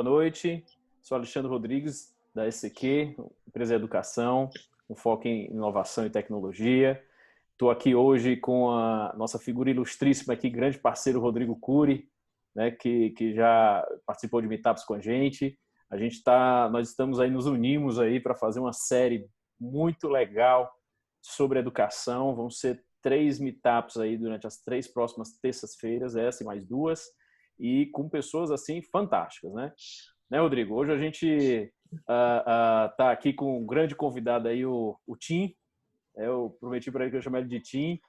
Boa noite, sou Alexandre Rodrigues, da SCQ, empresa de educação, com foco em inovação e tecnologia. Estou aqui hoje com a nossa figura ilustríssima aqui, grande parceiro Rodrigo Cury, né, que já participou de meetups com a gente. Nós estamos aí, nos unimos aí para fazer uma série muito legal sobre educação. Vão ser 3 meetups aí durante as 3 próximas terças-feiras, essa e mais 2, e com pessoas assim fantásticas, né? Rodrigo? Hoje a gente tá aqui com um grande convidado aí, o Tim. Eu prometi para ele que eu chamo ele de Tim.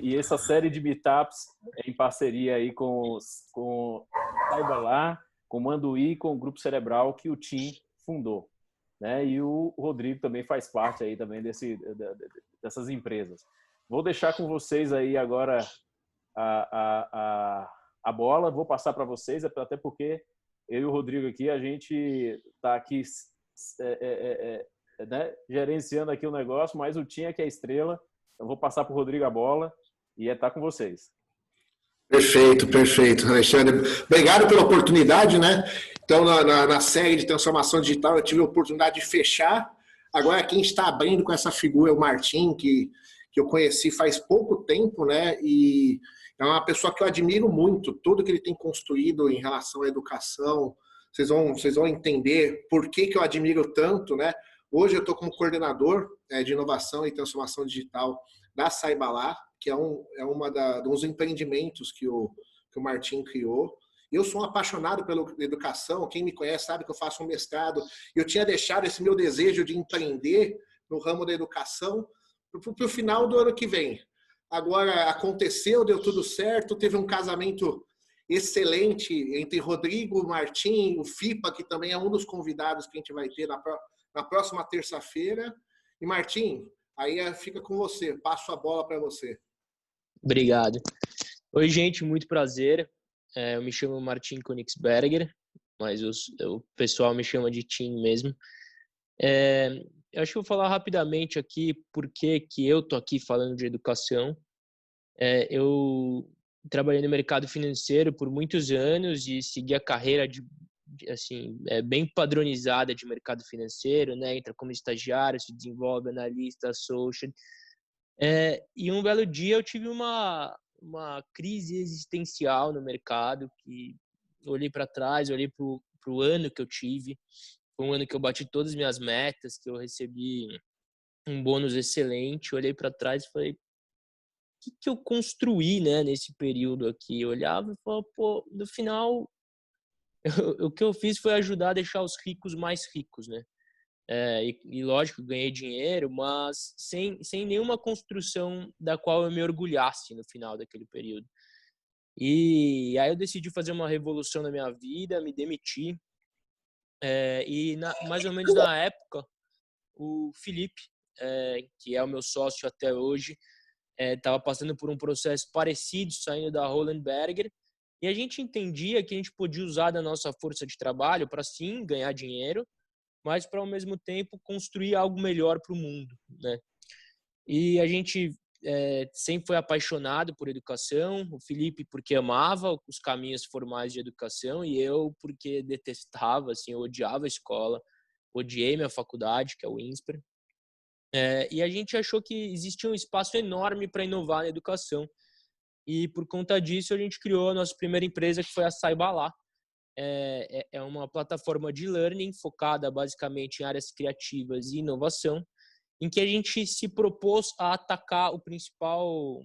e essa série de meetups é em parceria aí com Saiba Lá, com o Manduí, com o Grupo Cerebral que o Tim fundou, né? E o Rodrigo também faz parte aí também dessas empresas. Vou deixar com vocês aí agora a bola, vou passar para vocês, até porque eu e o Rodrigo aqui, a gente está aqui né, gerenciando aqui o negócio, mas o Tim é que é a estrela. Eu vou passar para o Rodrigo a bola e tá com vocês. Perfeito, Alexandre. Obrigado pela oportunidade, né? Então, na série de transformação digital, eu tive a oportunidade de fechar. Agora, quem está abrindo com essa figura é o Martim, que eu conheci faz pouco tempo, né? E é uma pessoa que eu admiro muito, tudo que ele tem construído em relação à educação. Vocês vão entender por que eu admiro tanto, né? Hoje eu estou como coordenador de inovação e transformação digital da Saiba Lá, que é uns empreendimentos que o Martim criou. Eu sou um apaixonado pela educação, quem me conhece sabe que eu faço um mestrado. Eu tinha deixado esse meu desejo de empreender no ramo da educação para o final do ano que vem. Agora aconteceu, deu tudo certo, teve um casamento excelente entre Rodrigo, Martim, o FIPA, que também é um dos convidados que a gente vai ter na próxima terça-feira. E Martim, aí fica com você, passo a bola para você. Obrigado. Oi, gente, muito prazer. Eu me chamo Martin Königsberger, mas o pessoal me chama de Tim mesmo. Eu acho que vou falar rapidamente aqui por que eu tô aqui falando de educação. Eu trabalhei no mercado financeiro por muitos anos e segui a carreira bem padronizada de mercado financeiro, né? Entra como estagiário, se desenvolve, analista, associate. E um belo dia eu tive uma crise existencial no mercado, que olhei para trás, olhei para o ano que eu tive. Foi um ano que eu bati todas as minhas metas, que eu recebi um bônus excelente. Olhei para trás e falei, o que eu construí, né, nesse período aqui? Eu olhava e falava, pô, no final, o que eu fiz foi ajudar a deixar os ricos mais ricos, né? E lógico, ganhei dinheiro, mas sem nenhuma construção da qual eu me orgulhasse no final daquele período. E aí eu decidi fazer uma revolução na minha vida, me demiti. Mais ou menos na época, o Felipe, que é o meu sócio até hoje, estava passando por um processo parecido, saindo da Roland Berger, e a gente entendia que a gente podia usar da nossa força de trabalho para sim ganhar dinheiro, mas para ao mesmo tempo construir algo melhor para o mundo, né? E a gente sempre foi apaixonado por educação, o Felipe porque amava os caminhos formais de educação e eu porque detestava, assim, eu odiava a escola, odiei minha faculdade, que é o INSPER. E a gente achou que existia um espaço enorme para inovar na educação. E por conta disso a gente criou a nossa primeira empresa, que foi a Saiba Lá. É uma plataforma de learning focada basicamente em áreas criativas e inovação, em que a gente se propôs a atacar o principal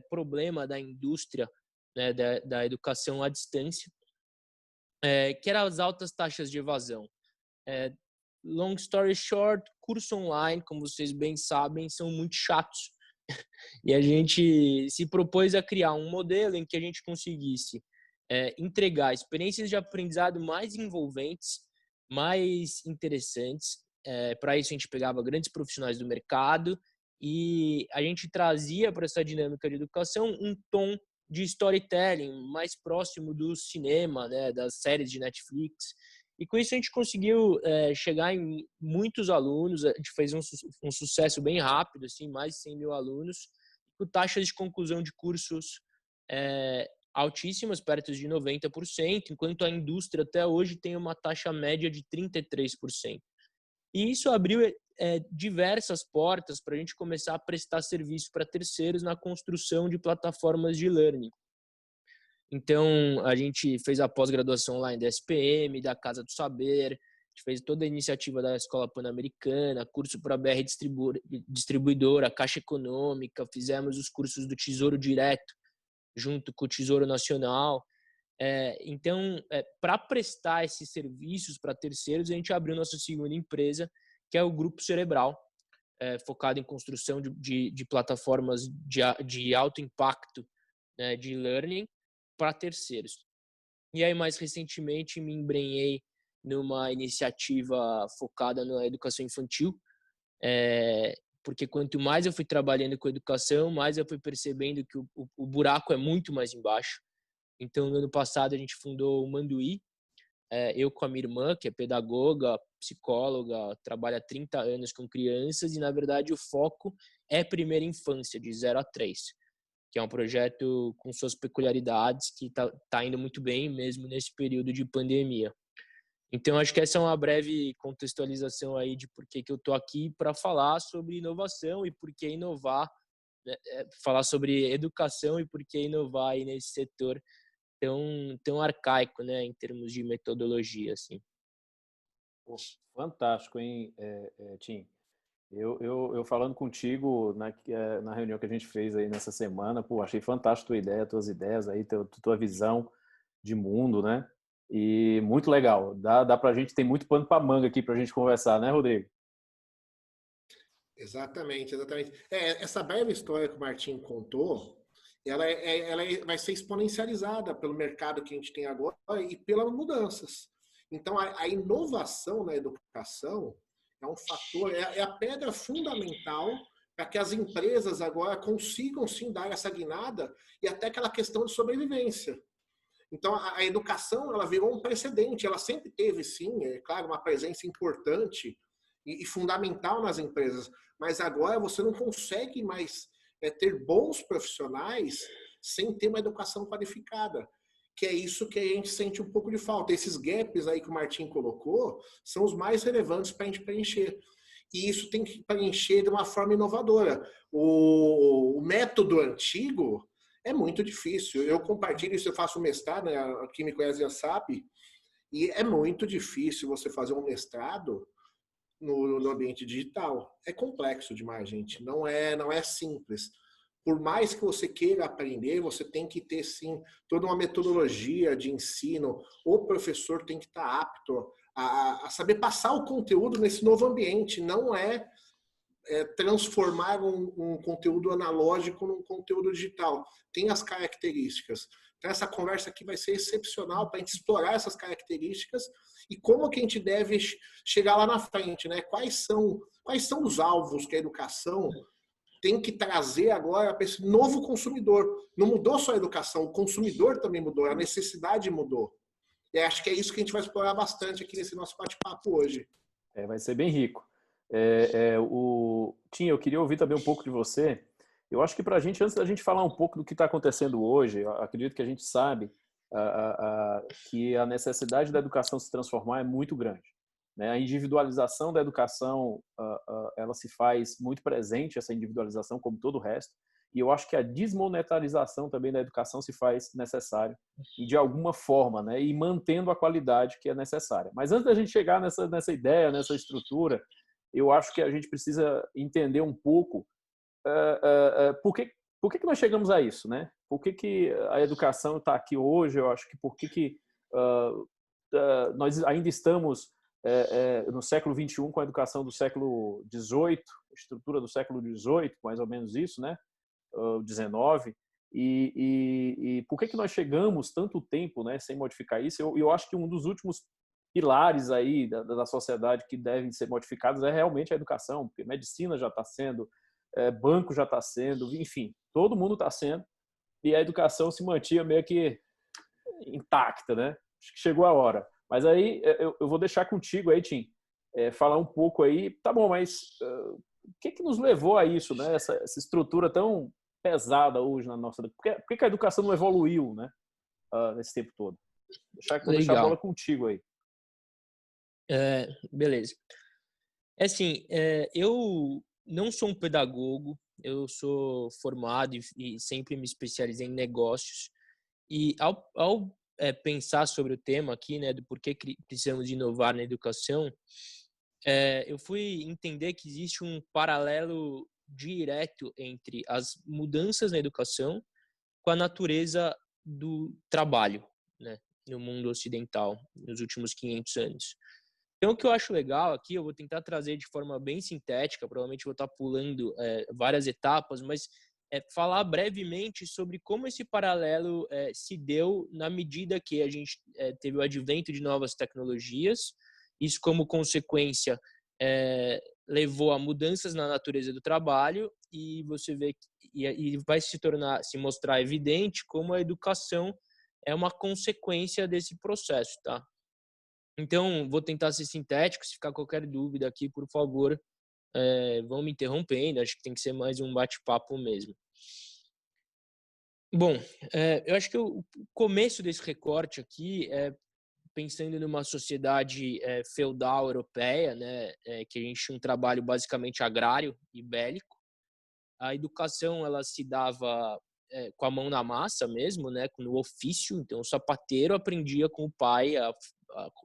problema da indústria, né, da educação à distância, que eram as altas taxas de evasão. Long story short, curso online, como vocês bem sabem, são muito chatos. E a gente se propôs a criar um modelo em que a gente conseguisse entregar experiências de aprendizado mais envolventes, mais interessantes. Para isso, a gente pegava grandes profissionais do mercado e a gente trazia para essa dinâmica de educação um tom de storytelling mais próximo do cinema, né, das séries de Netflix. E com isso a gente conseguiu chegar em muitos alunos, a gente fez um sucesso bem rápido, assim, mais de 100 mil alunos, com taxas de conclusão de cursos altíssimas, perto de 90%, enquanto a indústria até hoje tem uma taxa média de 33%. E isso abriu diversas portas para a gente começar a prestar serviço para terceiros na construção de plataformas de learning. Então, a gente fez a pós-graduação online da SPM, da Casa do Saber, a gente fez toda a iniciativa da Escola Pan-Americana, curso para a BR Distribuidora, Caixa Econômica, fizemos os cursos do Tesouro Direto, junto com o Tesouro Nacional. Então, para prestar esses serviços para terceiros, a gente abriu nossa segunda empresa, que é o Grupo Cerebral, focado em construção de plataformas de alto impacto, né, de learning para terceiros. E aí, mais recentemente, me embrenhei numa iniciativa focada na educação infantil, porque quanto mais eu fui trabalhando com educação, mais eu fui percebendo que o buraco é muito mais embaixo. Então, no ano passado, a gente fundou o Manduí, eu com a minha irmã, que é pedagoga, psicóloga, trabalha há 30 anos com crianças, e, na verdade, o foco é primeira infância, de 0 a 3, que é um projeto com suas peculiaridades, que tá indo muito bem, mesmo nesse período de pandemia. Então, acho que essa é uma breve contextualização aí de por que eu estou aqui para falar sobre inovação e por que inovar, né? Falar sobre educação e por que inovar aí nesse setor tão arcaico, né, em termos de metodologia, assim. Pô, fantástico, hein, Tim? Eu falando contigo na reunião que a gente fez aí nessa semana, pô, achei fantástico a tua ideia, tuas ideias aí, tua visão de mundo, né? E muito legal. Dá pra gente, tem muito pano pra manga aqui pra gente conversar, né, Rodrigo? Exatamente, exatamente. Essa breve história que o Martim contou, ela vai ser exponencializada pelo mercado que a gente tem agora e pelas mudanças. Então, a inovação na educação é um fator, é a pedra fundamental para que as empresas agora consigam sim dar essa guinada e até aquela questão de sobrevivência. Então, a educação ela virou um precedente, ela sempre teve, sim, é claro, uma presença importante e fundamental nas empresas, mas agora você não consegue mais ter bons profissionais sem ter uma educação qualificada, que é isso que a gente sente um pouco de falta. Esses gaps aí que o Martim colocou são os mais relevantes para a gente preencher. E isso tem que preencher de uma forma inovadora. O método antigo é muito difícil. Eu compartilho isso, eu faço mestrado, né? Quem me conhece já sabe, e é muito difícil você fazer um mestrado no ambiente digital. É complexo demais, gente. Não é simples. Por mais que você queira aprender, você tem que ter, sim, toda uma metodologia de ensino. O professor tem que estar apto a saber passar o conteúdo nesse novo ambiente. Não transformar um conteúdo analógico num conteúdo digital. Tem as características. Então, essa conversa aqui vai ser excepcional para a gente explorar essas características e como que a gente deve chegar lá na frente, né? Quais são os alvos que a educação tem que trazer agora para esse novo consumidor. Não mudou só a educação, o consumidor também mudou, a necessidade mudou. E acho que é isso que a gente vai explorar bastante aqui nesse nosso bate-papo hoje. Vai ser bem rico. Tim, eu queria ouvir também um pouco de você. Eu acho que para a gente, antes da gente falar um pouco do que está acontecendo hoje, eu acredito que a gente sabe que a necessidade da educação se transformar é muito grande, né? A individualização da educação, ela se faz muito presente, essa individualização, como todo o resto, e eu acho que a desmonetarização também da educação se faz necessária, e de alguma forma, né? E mantendo a qualidade que é necessária. Mas antes da gente chegar nessa ideia, nessa estrutura, eu acho que a gente precisa entender um pouco por que nós chegamos a isso, né? Por que a educação está aqui hoje? Eu acho que por que nós ainda estamos no século XXI com a educação do século XVIII, estrutura do século XVIII, mais ou menos isso, né? XIX. E por que nós chegamos tanto tempo, né, sem modificar isso? Eu acho que um dos últimos pilares aí da sociedade que devem ser modificados é realmente a educação, porque medicina já está sendo, banco já está sendo, enfim, todo mundo está sendo, e a educação se mantinha meio que intacta, né? Acho que chegou a hora. Mas aí eu vou deixar contigo aí, Tim, falar um pouco aí, tá bom, mas o que nos levou a isso, né? Essa estrutura tão pesada hoje na nossa... Por que a educação não evoluiu, né? nesse tempo todo? Vou deixar a Legal. bola contigo aí. Beleza. Assim, eu não sou um pedagogo, eu sou formado e sempre me especializei em negócios. E ao pensar sobre o tema aqui, né, do porquê precisamos inovar na educação, eu fui entender que existe um paralelo direto entre as mudanças na educação com a natureza do trabalho, né, no mundo ocidental, nos últimos 500 anos. Então, o que eu acho legal aqui, eu vou tentar trazer de forma bem sintética, provavelmente vou estar pulando várias etapas, mas falar brevemente sobre como esse paralelo se deu na medida que a gente teve o advento de novas tecnologias. Isso, como consequência, levou a mudanças na natureza do trabalho, e você vê e vai se mostrar evidente como a educação é uma consequência desse processo, tá? Então, vou tentar ser sintético. Se ficar qualquer dúvida aqui, por favor, vão me interrompendo. Acho que tem que ser mais um bate-papo mesmo. Bom, eu acho que o começo desse recorte aqui é pensando numa sociedade feudal europeia, né, que a gente tinha um trabalho basicamente agrário e bélico. A educação, ela se dava com a mão na massa mesmo, né, no ofício. Então, o sapateiro aprendia com o pai a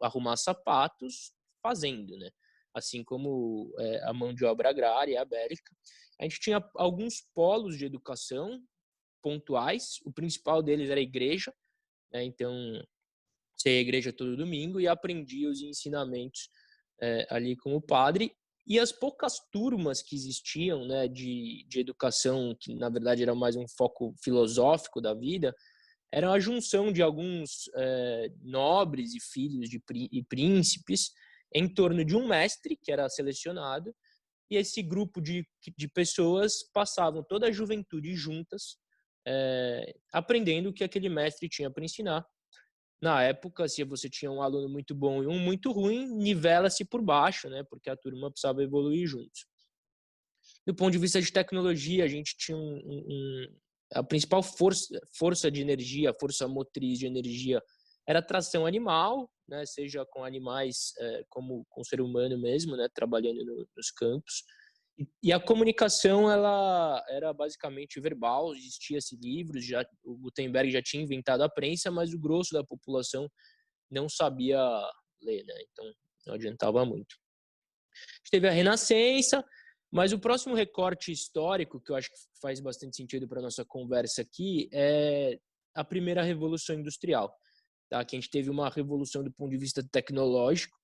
arrumar sapatos fazendo, né? Assim como a mão de obra agrária, a bélica. A gente tinha alguns polos de educação pontuais. O principal deles era a igreja, né? Então, você ia à igreja todo domingo e aprendia os ensinamentos ali com o padre. E as poucas turmas que existiam, né, de educação, que na verdade era mais um foco filosófico da vida, era a junção de alguns nobres e filhos e príncipes em torno de um mestre que era selecionado, e esse grupo de pessoas passavam toda a juventude juntas, aprendendo o que aquele mestre tinha para ensinar. Na época, se você tinha um aluno muito bom e um muito ruim, nivela-se por baixo, né, porque a turma precisava evoluir juntos. Do ponto de vista de tecnologia, a gente tinha a principal força de energia, a força motriz de energia, era a tração animal, né, seja com animais como com o ser humano mesmo, né, trabalhando nos campos. E a comunicação, ela era basicamente verbal. Existia-se livros, o Gutenberg já tinha inventado a prensa, mas o grosso da população não sabia ler, né, então não adiantava muito. A gente teve a Renascença, mas o próximo recorte histórico, que eu acho que faz bastante sentido para a nossa conversa aqui, é a primeira Revolução Industrial, tá? Que a gente teve uma revolução do ponto de vista tecnológico,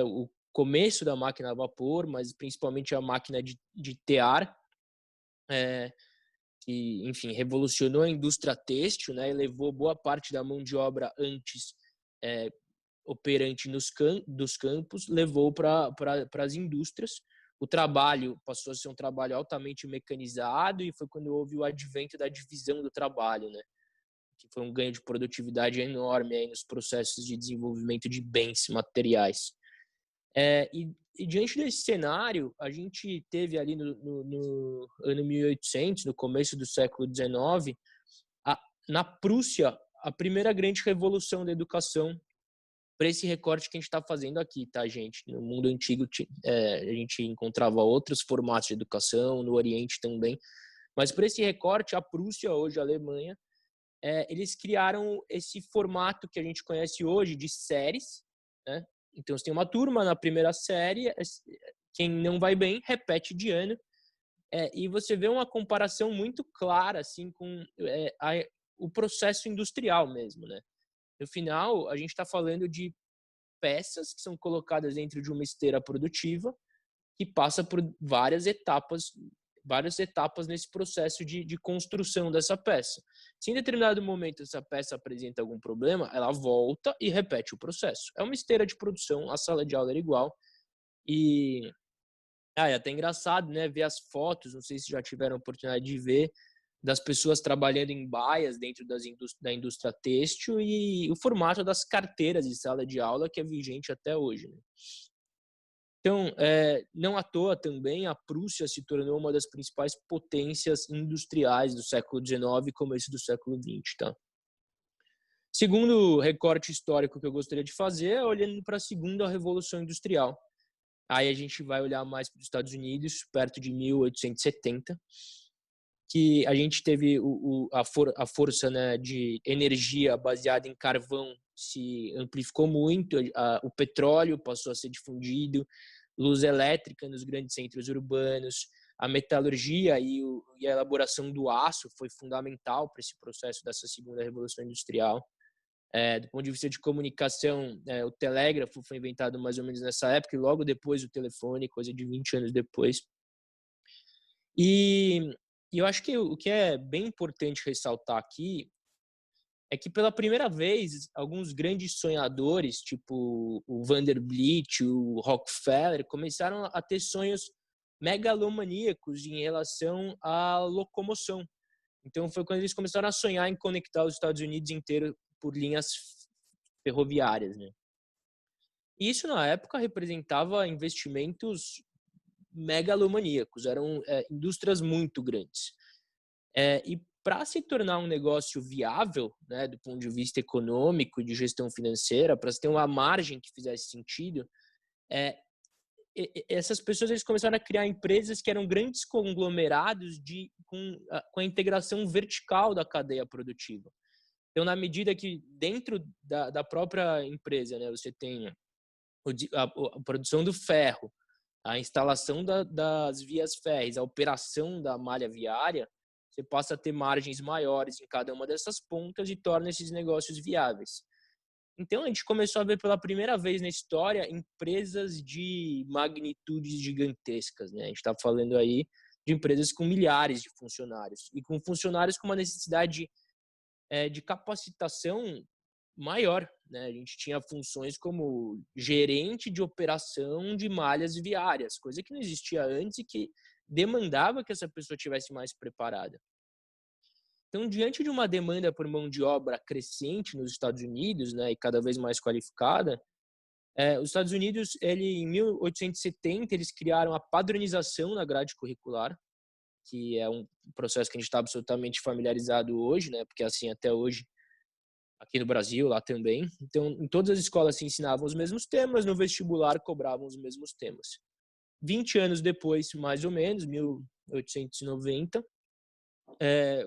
o começo da máquina a vapor, mas principalmente a máquina de tear, que, enfim, revolucionou a indústria têxtil, né, e levou boa parte da mão de obra antes operante dos campos, levou para as indústrias. O trabalho passou a ser um trabalho altamente mecanizado, e foi quando houve o advento da divisão do trabalho, né, que foi um ganho de produtividade enorme aí nos processos de desenvolvimento de bens materiais. E diante desse cenário, a gente teve ali no ano 1800, no começo do século XIX, na Prússia, a primeira grande revolução da educação, para esse recorte que a gente está fazendo aqui, tá, gente? No mundo antigo, a gente encontrava outros formatos de educação, no Oriente também, mas para esse recorte, a Prússia, hoje a Alemanha, eles criaram esse formato que a gente conhece hoje de séries, né? Então, você tem uma turma na primeira série, quem não vai bem, repete de ano, e você vê uma comparação muito clara, assim, com o processo industrial mesmo, né? No final, a gente está falando de peças que são colocadas dentro de uma esteira produtiva, que passa por várias etapas nesse processo de construção dessa peça. Se em determinado momento essa peça apresenta algum problema, ela volta e repete o processo. É uma esteira de produção, a sala de aula era igual. E é até engraçado, né, ver as fotos, não sei se já tiveram a oportunidade de ver, das pessoas trabalhando em baias dentro da indústria têxtil, e o formato das carteiras de sala de aula, que é vigente até hoje, né? Então, não à toa também, a Prússia se tornou uma das principais potências industriais do século XIX e começo do século XX, tá? Segundo recorte histórico que eu gostaria de fazer é olhando para a segunda Revolução Industrial. Aí a gente vai olhar mais para os Estados Unidos, perto de 1870, que a gente teve a força, né, de energia baseada em carvão se amplificou muito, o petróleo passou a ser difundido, luz elétrica nos grandes centros urbanos, a metalurgia e a elaboração do aço foi fundamental para esse processo dessa segunda Revolução Industrial. Do ponto de vista de comunicação, o telégrafo foi inventado mais ou menos nessa época e logo depois o telefone, coisa de 20 anos depois. E eu acho que o que é bem importante ressaltar aqui é que pela primeira vez alguns grandes sonhadores, tipo o Vanderbilt, o Rockefeller, começaram a ter sonhos megalomaníacos em relação à locomoção. Então foi quando eles começaram a sonhar em conectar os Estados Unidos inteiro por linhas ferroviárias, né? E isso na época representava investimentos megalomaníacos, eram indústrias muito grandes. E para se tornar um negócio viável, né, do ponto de vista econômico, de gestão financeira, para se ter uma margem que fizesse sentido, essas pessoas eles começaram a criar empresas que eram grandes conglomerados com a integração vertical da cadeia produtiva. Então, na medida que dentro da própria empresa, né, você tem a produção do ferro, a instalação das vias férreas, a operação da malha viária, você passa a ter margens maiores em cada uma dessas pontas e torna esses negócios viáveis. Então, a gente começou a ver pela primeira vez na história empresas de magnitudes gigantescas, né? A gente está falando aí de empresas com milhares de funcionários e com funcionários com uma necessidade de capacitação maior, né? A gente tinha funções como gerente de operação de malhas viárias, coisa que não existia antes e que demandava que essa pessoa tivesse mais preparada. Então, diante de uma demanda por mão de obra crescente nos Estados Unidos, né, e cada vez mais qualificada, os Estados Unidos, em 1870, eles criaram a padronização na grade curricular, que é um processo que a gente está absolutamente familiarizado hoje, né? Porque assim, até hoje, aqui no Brasil, lá também. Então, em todas as escolas se ensinavam os mesmos temas, no vestibular cobravam os mesmos temas. 20 anos depois, mais ou menos, 1890,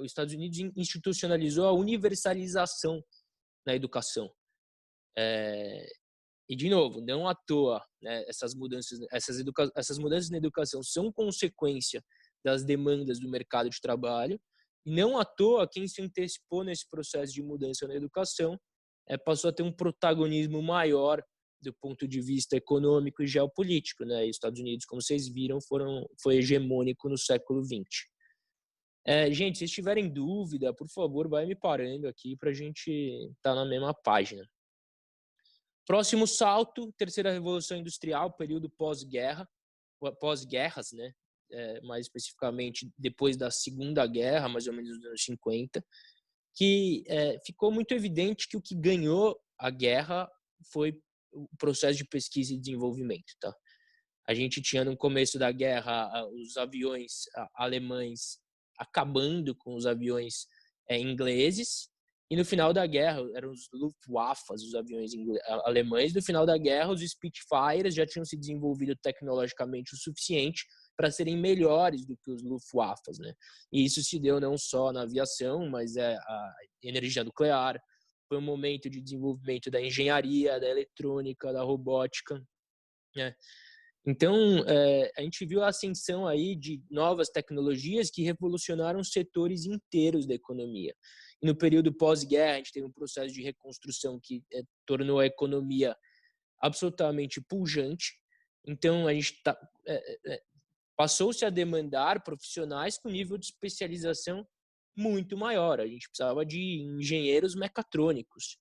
os Estados Unidos institucionalizou a universalização na educação. E, de novo, não à toa, né, essas mudanças na educação são consequência das demandas do mercado de trabalho, e não à toa quem se antecipou nesse processo de mudança na educação passou a ter um protagonismo maior do ponto de vista econômico e geopolítico, né? E os Estados Unidos, como vocês viram, foi hegemônico no século XX. Gente, se vocês tiverem dúvida, por favor, vai me parando aqui para a gente estar na mesma página. Próximo salto, terceira Revolução Industrial, período pós-guerras, né? Mais especificamente depois da Segunda Guerra, mais ou menos nos anos 50, que ficou muito evidente que o que ganhou a guerra foi o processo de pesquisa e desenvolvimento. Tá? A gente tinha no começo da guerra os aviões alemães acabando com os aviões ingleses, e no final da guerra eram os Luftwaffe, os aviões alemães. No final da guerra, os Spitfires já tinham se desenvolvido tecnologicamente o suficiente para serem melhores do que os Luftwaffe, né? E isso se deu não só na aviação, mas a energia nuclear. Foi um momento de desenvolvimento da engenharia, da eletrônica, da robótica, né? Então, a gente viu a ascensão aí de novas tecnologias que revolucionaram setores inteiros da economia. E no período pós-guerra, a gente teve um processo de reconstrução que tornou a economia absolutamente pujante. Então, a gente passou-se a demandar profissionais com nível de especialização muito maior. A gente precisava de engenheiros mecatrônicos.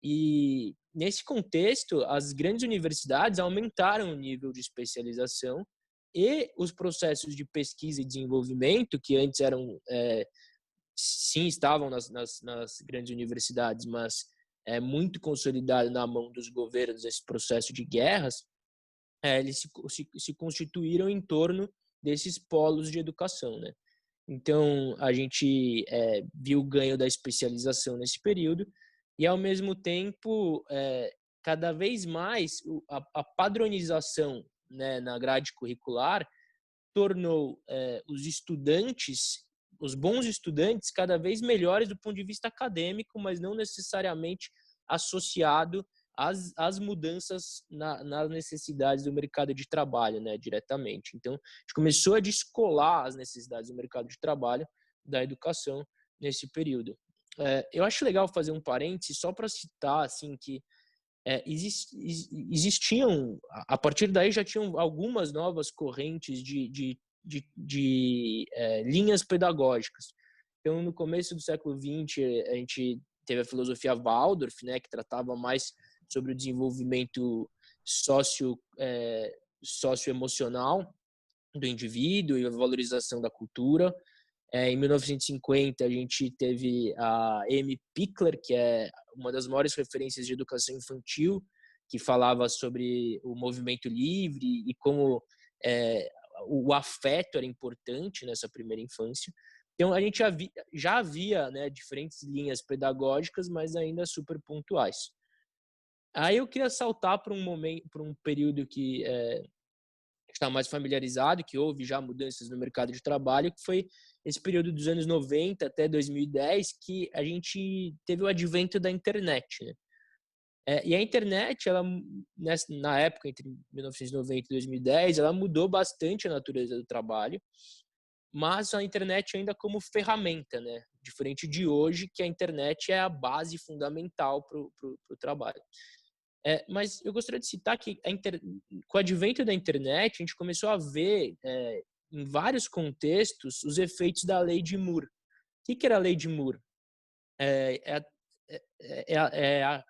E, nesse contexto, as grandes universidades aumentaram o nível de especialização e os processos de pesquisa e desenvolvimento, que antes sim, estavam nas grandes universidades, mas muito consolidado na mão dos governos esse processo de guerras, eles se constituíram em torno desses polos de educação, né? Então, a gente viu o ganho da especialização nesse período e, ao mesmo tempo, cada vez mais a padronização, né, na grade curricular tornou os estudantes, os bons estudantes, cada vez melhores do ponto de vista acadêmico, mas não necessariamente associado às mudanças nas necessidades do mercado de trabalho, né, diretamente. Então, a gente começou a descolar as necessidades do mercado de trabalho da educação nesse período. Eu acho legal fazer um parêntese só para citar assim, que existiam, a partir daí já tinham algumas novas correntes de linhas pedagógicas. Então, no começo do século XX, a gente teve a filosofia Waldorf, né, que tratava mais sobre o desenvolvimento socioemocional do indivíduo e a valorização da cultura. Em 1950, a gente teve a Amy Pickler, que é uma das maiores referências de educação infantil, que falava sobre o movimento livre e como o afeto era importante nessa primeira infância. Então, a gente já havia, né, diferentes linhas pedagógicas, mas ainda super pontuais. Aí eu queria saltar para um período que está mais familiarizado, que houve já mudanças no mercado de trabalho, que foi esse período dos anos 90 até 2010, que a gente teve o advento da internet, né? E a internet, ela, na época, entre 1990 e 2010, ela mudou bastante a natureza do trabalho, mas a internet ainda como ferramenta, né? Diferente de hoje, que a internet é a base fundamental para o trabalho. Mas eu gostaria de citar que com o advento da internet, a gente começou a ver, em vários contextos, os efeitos da lei de Moore. O que era a lei de Moore?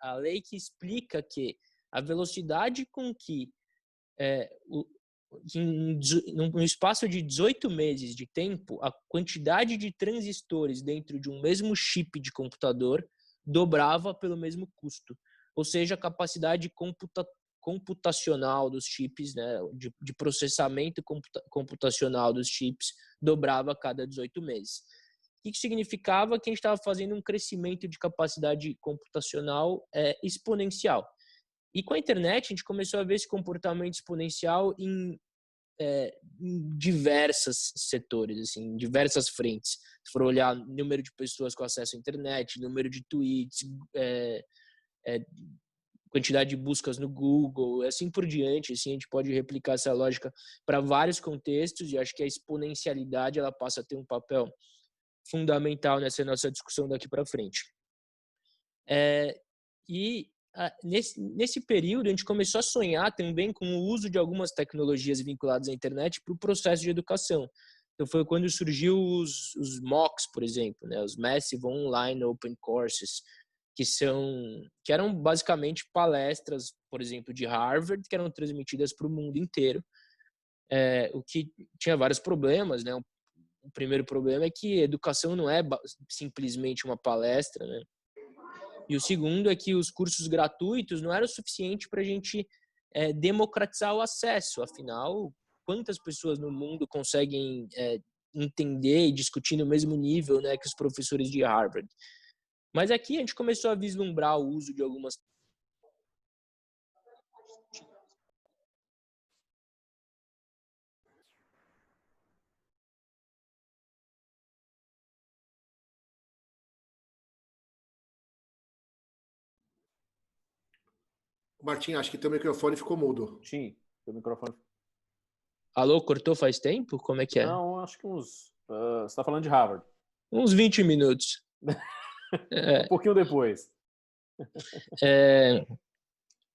A lei que explica que a velocidade com que, num espaço de 18 meses de tempo, a quantidade de transistores dentro de um mesmo chip de computador dobrava pelo mesmo custo. Ou seja, a capacidade computacional dos chips, né, de processamento computacional dos chips, dobrava a cada 18 meses. O que significava? Que a gente estava fazendo um crescimento de capacidade computacional exponencial. E com a internet, a gente começou a ver esse comportamento exponencial em diversos setores, assim, em diversas frentes. Se for olhar número de pessoas com acesso à internet, número de tweets, quantidade de buscas no Google, assim por diante, assim, a gente pode replicar essa lógica para vários contextos, e acho que a exponencialidade ela passa a ter um papel fundamental nessa nossa discussão daqui para frente. Nesse período, a gente começou a sonhar também com o uso de algumas tecnologias vinculadas à internet para o processo de educação. Então, foi quando surgiu os MOOCs, por exemplo, né, os Massive Online Open Courses, que eram basicamente palestras, por exemplo, de Harvard, que eram transmitidas para o mundo inteiro, o que tinha vários problemas, né? O primeiro problema é que educação não é simplesmente uma palestra, né? E o segundo é que os cursos gratuitos não eram o suficiente para a gente democratizar o acesso. Afinal, quantas pessoas no mundo conseguem entender e discutir no mesmo nível, né, que os professores de Harvard? Mas aqui a gente começou a vislumbrar o uso de algumas... Martim, acho que teu microfone ficou mudo. Sim, teu microfone. Alô, cortou faz tempo? Como é que é? Não, acho que uns... você está falando de Harvard. Uns 20 minutos. Um pouquinho depois.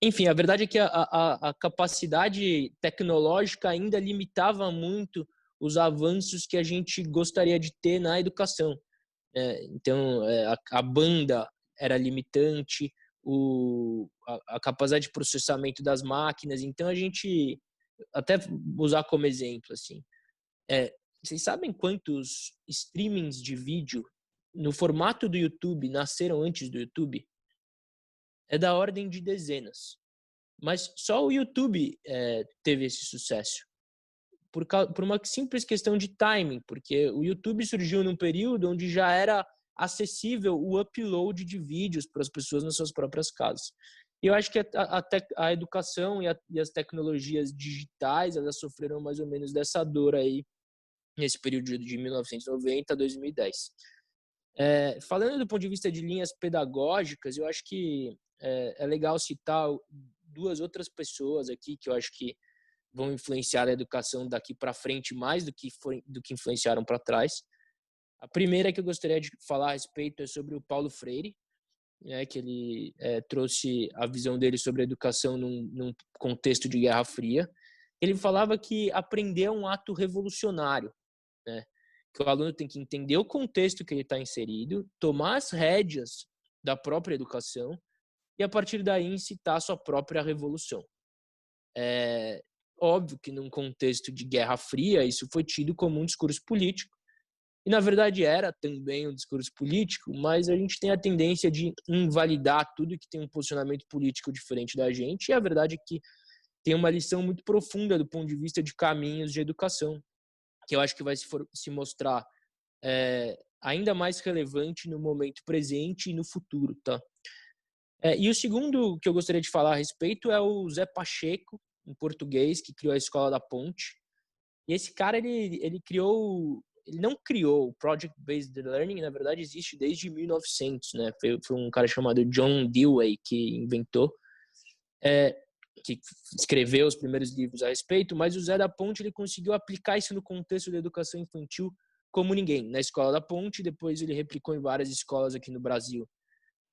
Enfim, a verdade é que a capacidade tecnológica ainda limitava muito os avanços que a gente gostaria de ter na educação. Então, a banda era limitante, a capacidade de processamento das máquinas. Então, a gente, até usar como exemplo, assim, vocês sabem quantos streamings de vídeo no formato do YouTube nasceram antes do YouTube? É da ordem de dezenas. Mas só o YouTube teve esse sucesso. Por uma simples questão de timing, porque o YouTube surgiu num período onde já era acessível o upload de vídeos para as pessoas nas suas próprias casas. E eu acho que a educação e as tecnologias digitais, elas sofreram mais ou menos dessa dor aí nesse período de 1990 a 2010. Falando do ponto de vista de linhas pedagógicas, eu acho que é legal citar duas outras pessoas aqui que eu acho que vão influenciar a educação daqui para frente mais do que influenciaram para trás. A primeira que eu gostaria de falar a respeito é sobre o Paulo Freire, né, que ele trouxe a visão dele sobre a educação num contexto de Guerra Fria. Ele falava que aprender é um ato revolucionário, né? Que o aluno tem que entender o contexto que ele está inserido, tomar as rédeas da própria educação e, a partir daí, incitar a sua própria revolução. Óbvio que, num contexto de Guerra Fria, isso foi tido como um discurso político, e, na verdade, era também um discurso político, mas a gente tem a tendência de invalidar tudo que tem um posicionamento político diferente da gente, e a verdade é que tem uma lição muito profunda do ponto de vista de caminhos de educação, que eu acho que vai se mostrar ainda mais relevante no momento presente e no futuro, tá? E o segundo que eu gostaria de falar a respeito é o Zé Pacheco, um português que criou a Escola da Ponte. E esse cara, ele não criou o Project Based Learning, na verdade existe desde 1900, né? Foi um cara chamado John Dewey que inventou, que escreveu os primeiros livros a respeito, mas o Zé da Ponte ele conseguiu aplicar isso no contexto da educação infantil como ninguém. Na Escola da Ponte, depois ele replicou em várias escolas aqui no Brasil.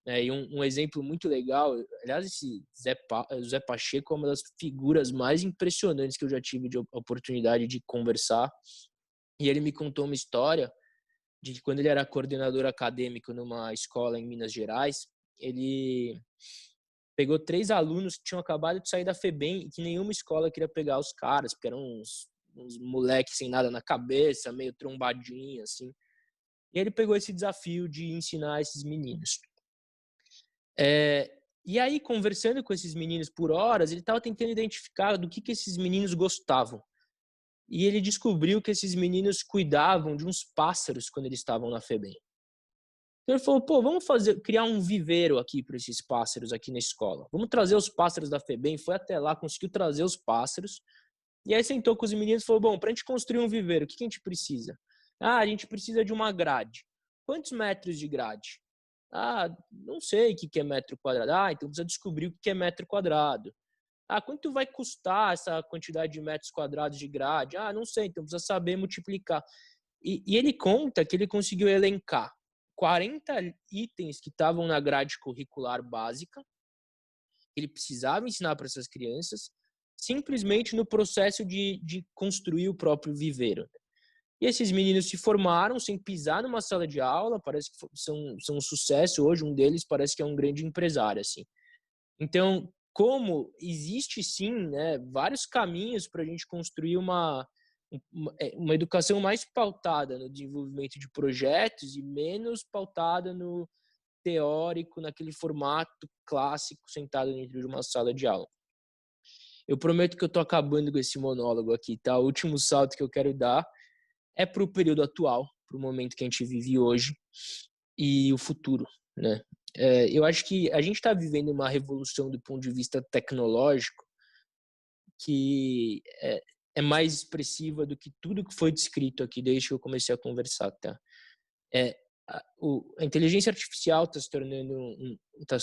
E um exemplo muito legal, aliás, esse Zé Pacheco é uma das figuras mais impressionantes que eu já tive de oportunidade de conversar. E ele me contou uma história de que quando ele era coordenador acadêmico numa escola em Minas Gerais, ele pegou 3 alunos que tinham acabado de sair da FEBEM e que nenhuma escola queria pegar os caras, porque eram uns moleques sem nada na cabeça, meio trombadinho, assim. E ele pegou esse desafio de ensinar esses meninos. E aí, conversando com esses meninos por horas, ele estava tentando identificar do que esses meninos gostavam. E ele descobriu que esses meninos cuidavam de uns pássaros quando eles estavam na FEBEM. Então ele falou, vamos criar um viveiro aqui para esses pássaros aqui na escola. Vamos trazer os pássaros da FEBEM. Foi até lá, conseguiu trazer os pássaros. E aí sentou com os meninos e falou, para a gente construir um viveiro, o que a gente precisa? A gente precisa de uma grade. Quantos metros de grade? Não sei o que é metro quadrado. Então precisa descobrir o que é metro quadrado. Quanto vai custar essa quantidade de metros quadrados de grade? Não sei, então precisa saber multiplicar. E ele conta que ele conseguiu elencar 40 itens que estavam na grade curricular básica, que ele precisava ensinar para essas crianças, simplesmente no processo de construir o próprio viveiro. E esses meninos se formaram sem pisar numa sala de aula, parece que são um sucesso hoje, um deles parece que é um grande empresário, assim. Então, como existe sim, né, vários caminhos para a gente construir uma educação mais pautada no desenvolvimento de projetos e menos pautada no teórico, naquele formato clássico sentado dentro de uma sala de aula. Eu prometo que eu estou acabando com esse monólogo aqui, tá? O último salto que eu quero dar é para o período atual, para o momento que a gente vive hoje e o futuro, né? Eu acho que a gente está vivendo uma revolução do ponto de vista tecnológico que é mais expressiva do que tudo que foi descrito aqui desde que eu comecei a conversar, tá? A inteligência artificial está se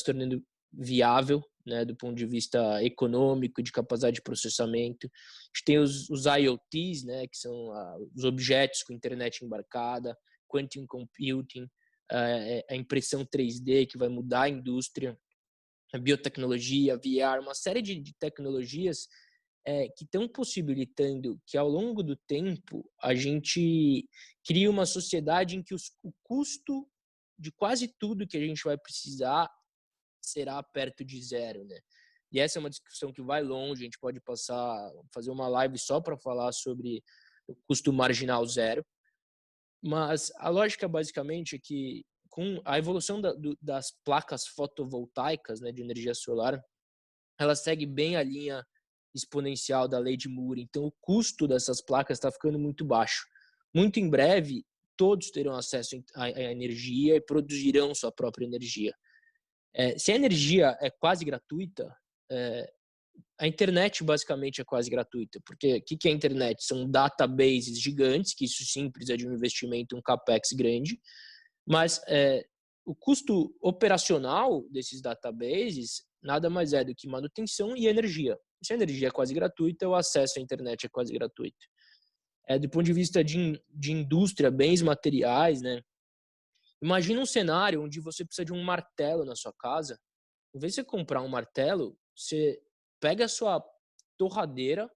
tornando viável, né, do ponto de vista econômico, de capacidade de processamento. A gente tem os IoTs, né, que são os objetos com internet embarcada, quantum computing, a impressão 3D que vai mudar a indústria, a biotecnologia, VR, uma série de tecnologias que estão possibilitando que ao longo do tempo a gente crie uma sociedade em que o custo de quase tudo que a gente vai precisar será perto de zero, né? E essa é uma discussão que vai longe, a gente pode fazer uma live só para falar sobre o custo marginal zero, mas a lógica basicamente é que com a evolução das placas fotovoltaicas, né, de energia solar, ela segue bem a linha exponencial da lei de Moore, então o custo dessas placas está ficando muito baixo. Muito em breve, todos terão acesso à energia e produzirão sua própria energia. Se a energia é quase gratuita, a internet basicamente é quase gratuita, porque o que é a internet? São databases gigantes, que isso sim precisa de um investimento, um capex grande, mas o custo operacional desses databases nada mais é do que manutenção e energia. Se a energia é quase gratuita, o acesso à internet é quase gratuito. Do ponto de vista de indústria, bens materiais, né? Imagina um cenário onde você precisa de um martelo na sua casa. Em vez de você comprar um martelo, você pega a sua torradeira,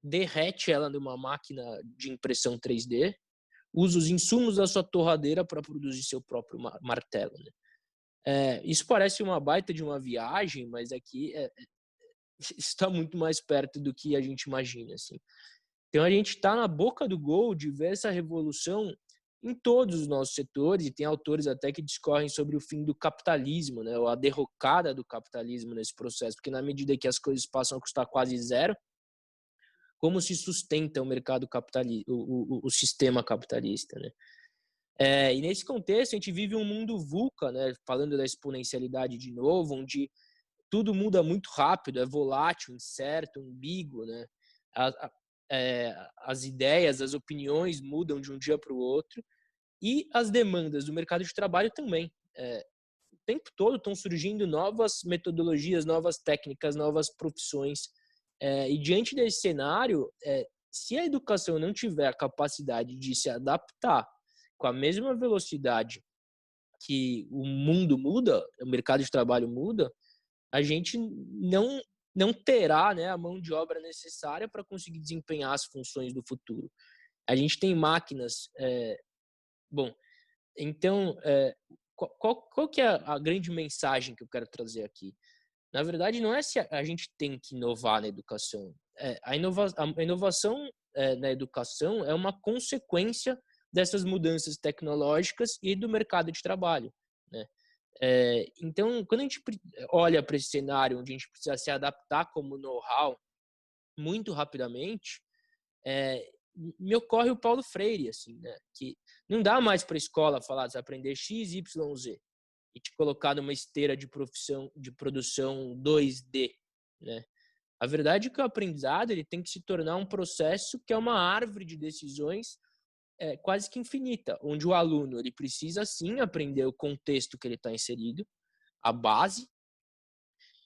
derrete ela numa máquina de impressão 3D, usa os insumos da sua torradeira para produzir seu próprio martelo, né? Isso parece uma baita de uma viagem, mas aqui está muito mais perto do que a gente imagina, assim. Então a gente está na boca do gol de ver essa revolução em todos os nossos setores, e tem autores até que discorrem sobre o fim do capitalismo, né, ou a derrocada do capitalismo nesse processo, porque na medida que as coisas passam a custar quase zero, como se sustenta o mercado capitalista, o sistema capitalista, né? E nesse contexto a gente vive um mundo VUCA, né, falando da exponencialidade de novo, onde tudo muda muito rápido, é volátil, incerto, ambíguo, né? As ideias, as opiniões mudam de um dia para o outro, e as demandas do mercado de trabalho também. O tempo todo estão surgindo novas metodologias, novas técnicas, novas profissões. E diante desse cenário, se a educação não tiver a capacidade de se adaptar com a mesma velocidade que o mundo muda, o mercado de trabalho muda, a gente não terá, né, a mão de obra necessária para conseguir desempenhar as funções do futuro. A gente tem máquinas... Bom, então, qual que é a grande mensagem que eu quero trazer aqui? Na verdade, não é se a gente tem que inovar na educação. A inovação na educação é uma consequência dessas mudanças tecnológicas e do mercado de trabalho, né? Então, quando a gente olha para esse cenário onde a gente precisa se adaptar como know-how muito rapidamente, me ocorre o Paulo Freire, assim, né? Que não dá mais para a escola falar de aprender X, Y, Z e te colocar numa esteira de produção 2D, né? A verdade é que o aprendizado ele tem que se tornar um processo que é uma árvore de decisões quase que infinita, onde o aluno ele precisa sim aprender o contexto que ele está inserido, a base,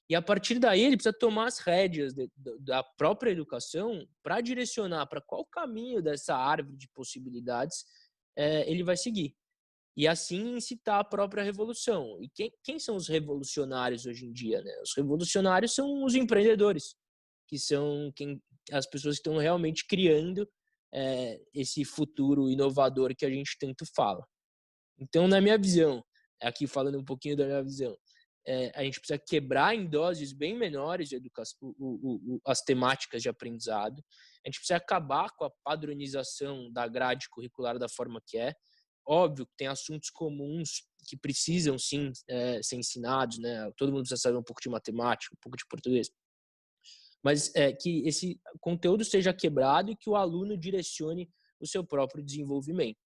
e a partir daí ele precisa tomar as rédeas da própria educação para direcionar para qual caminho dessa árvore de possibilidades ele vai seguir. E assim incitar a própria revolução. E quem são os revolucionários hoje em dia, né? Os revolucionários são os empreendedores, que são as pessoas que estão realmente criando esse futuro inovador que a gente tanto fala. Então, na minha visão, aqui falando um pouquinho da minha visão, a gente precisa quebrar em doses bem menores as temáticas de aprendizado. A gente precisa acabar com a padronização da grade curricular da forma que é. Óbvio que tem assuntos comuns que precisam, sim, ser ensinados, né? Todo mundo precisa saber um pouco de matemática, um pouco de português. Mas que esse conteúdo seja quebrado e que o aluno direcione o seu próprio desenvolvimento.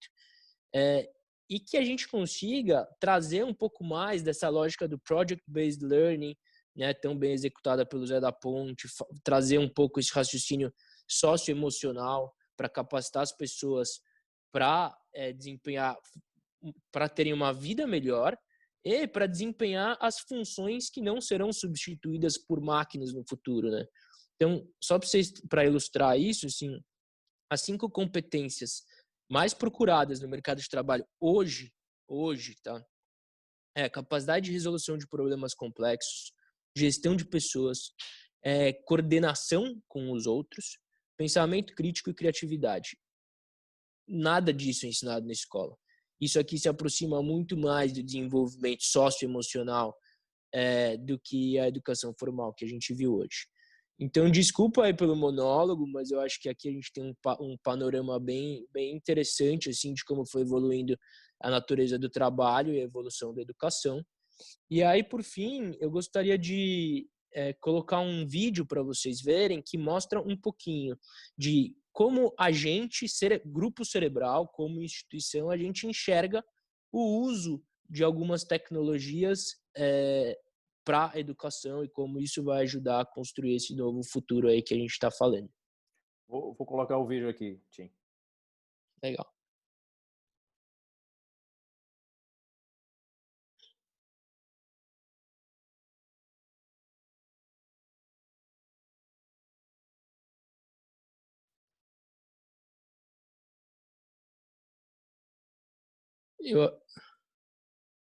E que a gente consiga trazer um pouco mais dessa lógica do Project-Based Learning, né, tão bem executada pelo Zé da Ponte, trazer um pouco esse raciocínio socioemocional para capacitar as pessoas para desempenhar, para terem uma vida melhor e para desempenhar as funções que não serão substituídas por máquinas no futuro, né? Então, só para ilustrar isso, assim, as 5 competências mais procuradas no mercado de trabalho hoje, tá? Capacidade de resolução de problemas complexos, gestão de pessoas, coordenação com os outros, pensamento crítico e criatividade. Nada disso é ensinado na escola. Isso aqui se aproxima muito mais do desenvolvimento socioemocional do que a educação formal que a gente viu hoje. Então, desculpa aí pelo monólogo, mas eu acho que aqui a gente tem um panorama bem, bem interessante assim, de como foi evoluindo a natureza do trabalho e a evolução da educação. E aí, por fim, eu gostaria de colocar um vídeo para vocês verem que mostra um pouquinho de como a gente, grupo cerebral, como instituição, a gente enxerga o uso de algumas tecnologias para a educação e como isso vai ajudar a construir esse novo futuro aí que a gente está falando. Vou colocar o vídeo aqui, Tim. Legal.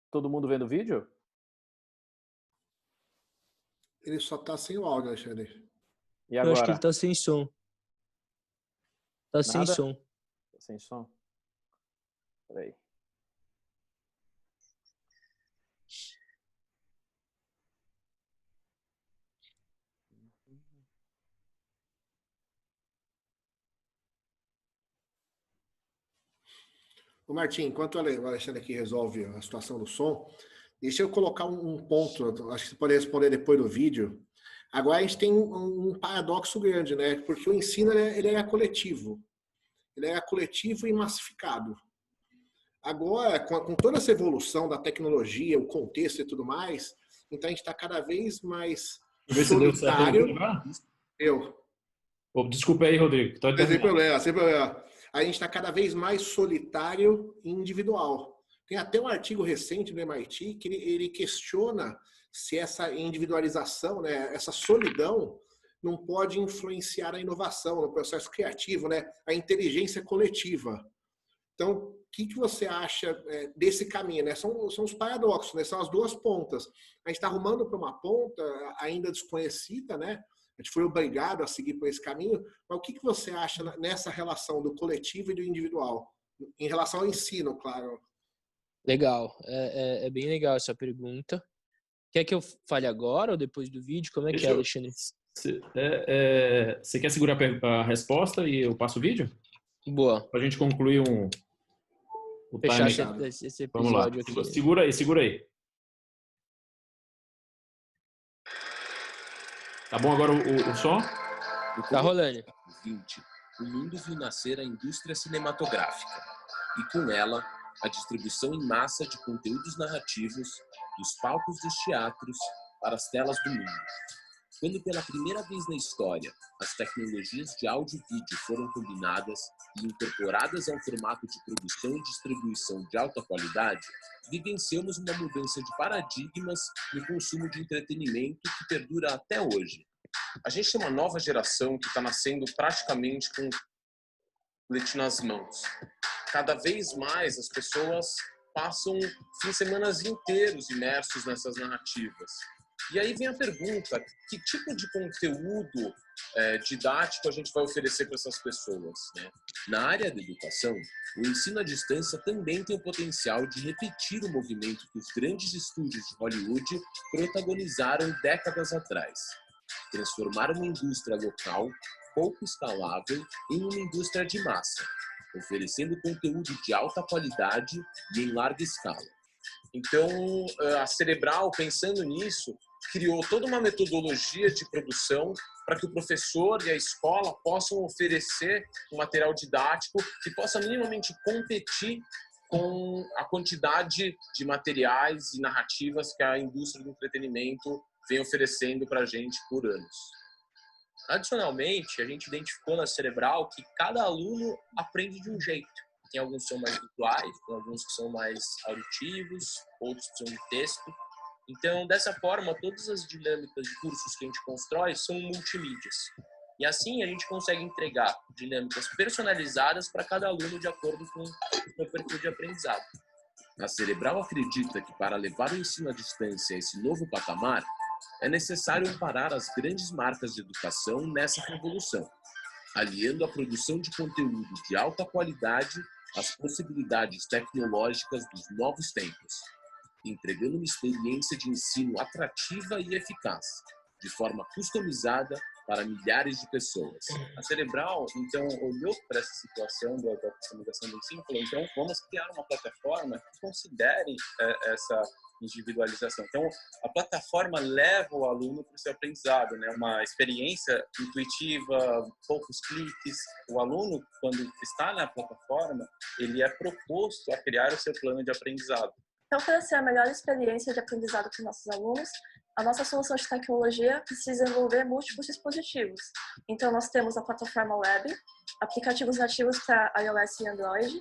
Todo mundo vendo o vídeo? Ele só tá sem o áudio, Alexandre. E Eu agora? acho que ele tá sem som. Tá sem Nada? som. Sem som? Peraí. Ô Martim, enquanto o Alexandre aqui resolve a situação do som, deixa eu colocar um ponto, acho que você pode responder depois do vídeo. Agora a gente tem um paradoxo grande, né? Porque o ensino ele é coletivo. Ele é coletivo e massificado. Agora, com toda essa evolução da tecnologia, o contexto e tudo mais, então a gente está cada vez mais solitário. Desculpa aí, Rodrigo. Sem problema, sem problema. A gente está cada vez mais solitário e individual. Tem até um artigo recente do MIT que ele questiona se essa individualização, né, essa solidão, não pode influenciar a inovação, no processo criativo, né, a inteligência coletiva. Então, o que você acha desse caminho? Né? São os paradoxos, né? São as duas pontas. A gente está arrumando para uma ponta ainda desconhecida, né? A gente foi obrigado a seguir por esse caminho, mas o que você acha nessa relação do coletivo e do individual? Em relação ao ensino, claro. Legal, é bem legal essa pergunta. Quer que eu fale agora ou depois do vídeo? Como é que é, Alexandre? Você quer segurar a resposta e eu passo o vídeo? Boa. Para a gente concluir o fechar time. esse episódio. Vamos lá. Aqui. Segura aí. Tá bom agora o som? Tá rolando. O mundo viu nascer a indústria cinematográfica e, com ela, a distribuição em massa de conteúdos narrativos dos palcos dos teatros para as telas do mundo. Quando pela primeira vez na história as tecnologias de áudio e vídeo foram combinadas e incorporadas ao formato de produção e distribuição de alta qualidade, vivenciamos uma mudança de paradigmas no consumo de entretenimento que perdura até hoje. A gente tem uma nova geração que está nascendo praticamente com o leite nas mãos. Cada vez mais as pessoas passam fins de semana inteiros imersos nessas narrativas. E aí vem a pergunta, que tipo de conteúdo didático a gente vai oferecer para essas pessoas, né? Na área da educação, o ensino à distância também tem o potencial de repetir o movimento que os grandes estúdios de Hollywood protagonizaram décadas atrás. Transformar uma indústria local, pouco escalável, em uma indústria de massa, oferecendo conteúdo de alta qualidade e em larga escala. Então, a Cerebral, pensando nisso, criou toda uma metodologia de produção para que o professor e a escola possam oferecer um material didático que possa minimamente competir com a quantidade de materiais e narrativas que a indústria do entretenimento vem oferecendo para a gente por anos. Adicionalmente, a gente identificou na Cerebral que cada aluno aprende de um jeito. Tem alguns que são mais visuais, tem alguns que são mais auditivos, outros que são de texto. Então, dessa forma, todas as dinâmicas de cursos que a gente constrói são multimídias. E assim a gente consegue entregar dinâmicas personalizadas para cada aluno de acordo com o seu perfil de aprendizado. A Cerebral acredita que para levar o ensino à distância a esse novo patamar, é necessário amparar as grandes marcas de educação nessa revolução, aliando a produção de conteúdo de alta qualidade às possibilidades tecnológicas dos novos tempos, entregando uma experiência de ensino atrativa e eficaz, de forma customizada para milhares de pessoas. A Cerebral, então, olhou para essa situação da customização do ensino e falou, então, vamos criar uma plataforma que considere essa individualização. Então, a plataforma leva o aluno para o seu aprendizado, né? Uma experiência intuitiva, poucos cliques. O aluno, quando está na plataforma, ele é proposto a criar o seu plano de aprendizado. Então, para ser a melhor experiência de aprendizado para os nossos alunos, a nossa solução de tecnologia precisa envolver múltiplos dispositivos. Então, nós temos a plataforma web, aplicativos nativos para iOS e Android,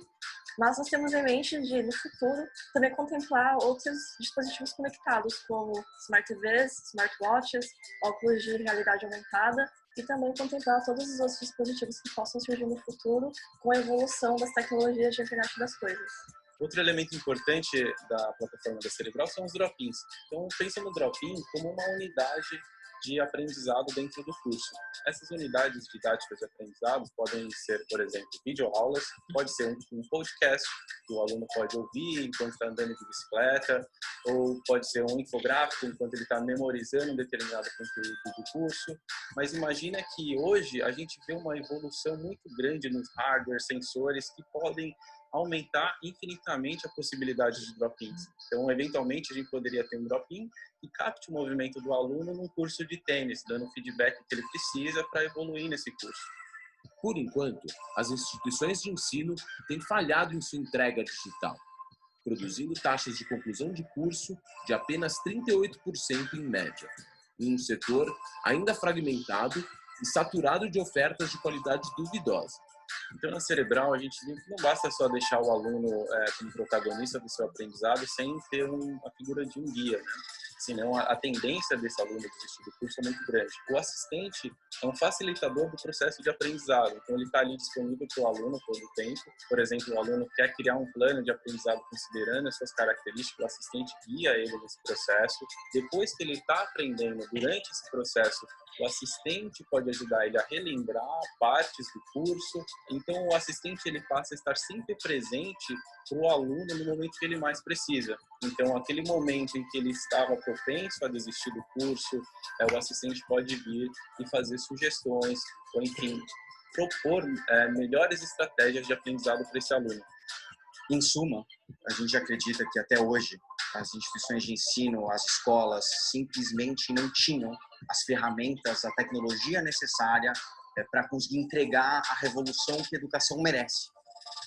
mas nós temos em mente de, no futuro, também contemplar outros dispositivos conectados, como Smart TVs, smartwatches, óculos de realidade aumentada, e também contemplar todos os outros dispositivos que possam surgir no futuro com a evolução das tecnologias de internet das coisas. Outro elemento importante da plataforma da Cerebral são os drop-ins. Então, pensa no drop-in como uma unidade de aprendizado dentro do curso. Essas unidades didáticas de aprendizado podem ser, por exemplo, videoaulas, pode ser um podcast que o aluno pode ouvir enquanto está andando de bicicleta, ou pode ser um infográfico enquanto ele está memorizando um determinado conteúdo do curso. Mas imagina que hoje a gente vê uma evolução muito grande nos hardware, sensores que podem aumentar infinitamente a possibilidade de drop-ins. Então, eventualmente, a gente poderia ter um drop-in que capte o movimento do aluno num curso de tênis, dando o feedback que ele precisa para evoluir nesse curso. Por enquanto, as instituições de ensino têm falhado em sua entrega digital, produzindo taxas de conclusão de curso de apenas 38% em média, em um setor ainda fragmentado e saturado de ofertas de qualidade duvidosa. Então, na Cerebral, a gente viu que não basta só deixar o aluno como protagonista do seu aprendizado sem ter a figura de um guia, né? Senão a tendência desse aluno desistir do curso é muito grande. O assistente é um facilitador do processo de aprendizado, então ele está ali disponível para o aluno todo o tempo. Por exemplo, o aluno quer criar um plano de aprendizado considerando as suas características, o assistente guia ele nesse processo. Depois que ele está aprendendo, durante esse processo, o assistente pode ajudar ele a relembrar partes do curso. Então, o assistente ele passa a estar sempre presente para o aluno no momento que ele mais precisa. Então, aquele momento em que ele estava propenso a desistir do curso, o assistente pode vir e fazer sugestões, ou enfim, propor melhores estratégias de aprendizado para esse aluno. Em suma, a gente acredita que até hoje as instituições de ensino, as escolas, simplesmente não tinham as ferramentas, a tecnologia necessária para conseguir entregar a revolução que a educação merece,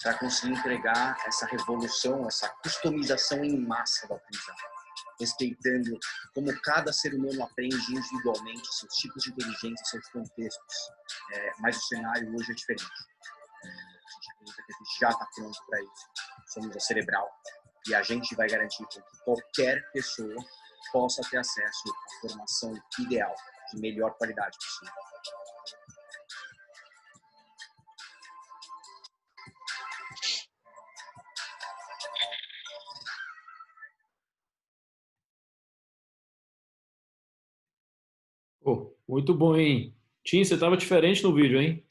para conseguir entregar essa revolução, essa customização em massa da aprendizagem, respeitando como cada ser humano aprende individualmente, seus tipos de inteligência, seus contextos. Mas o cenário hoje é diferente. A gente acredita que a gente já está pronto para isso. Somos a Cerebral e a gente vai garantir que qualquer pessoa possa ter acesso à formação ideal, de melhor qualidade possível. Pô, muito bom, hein? Tim, você estava diferente no vídeo, hein?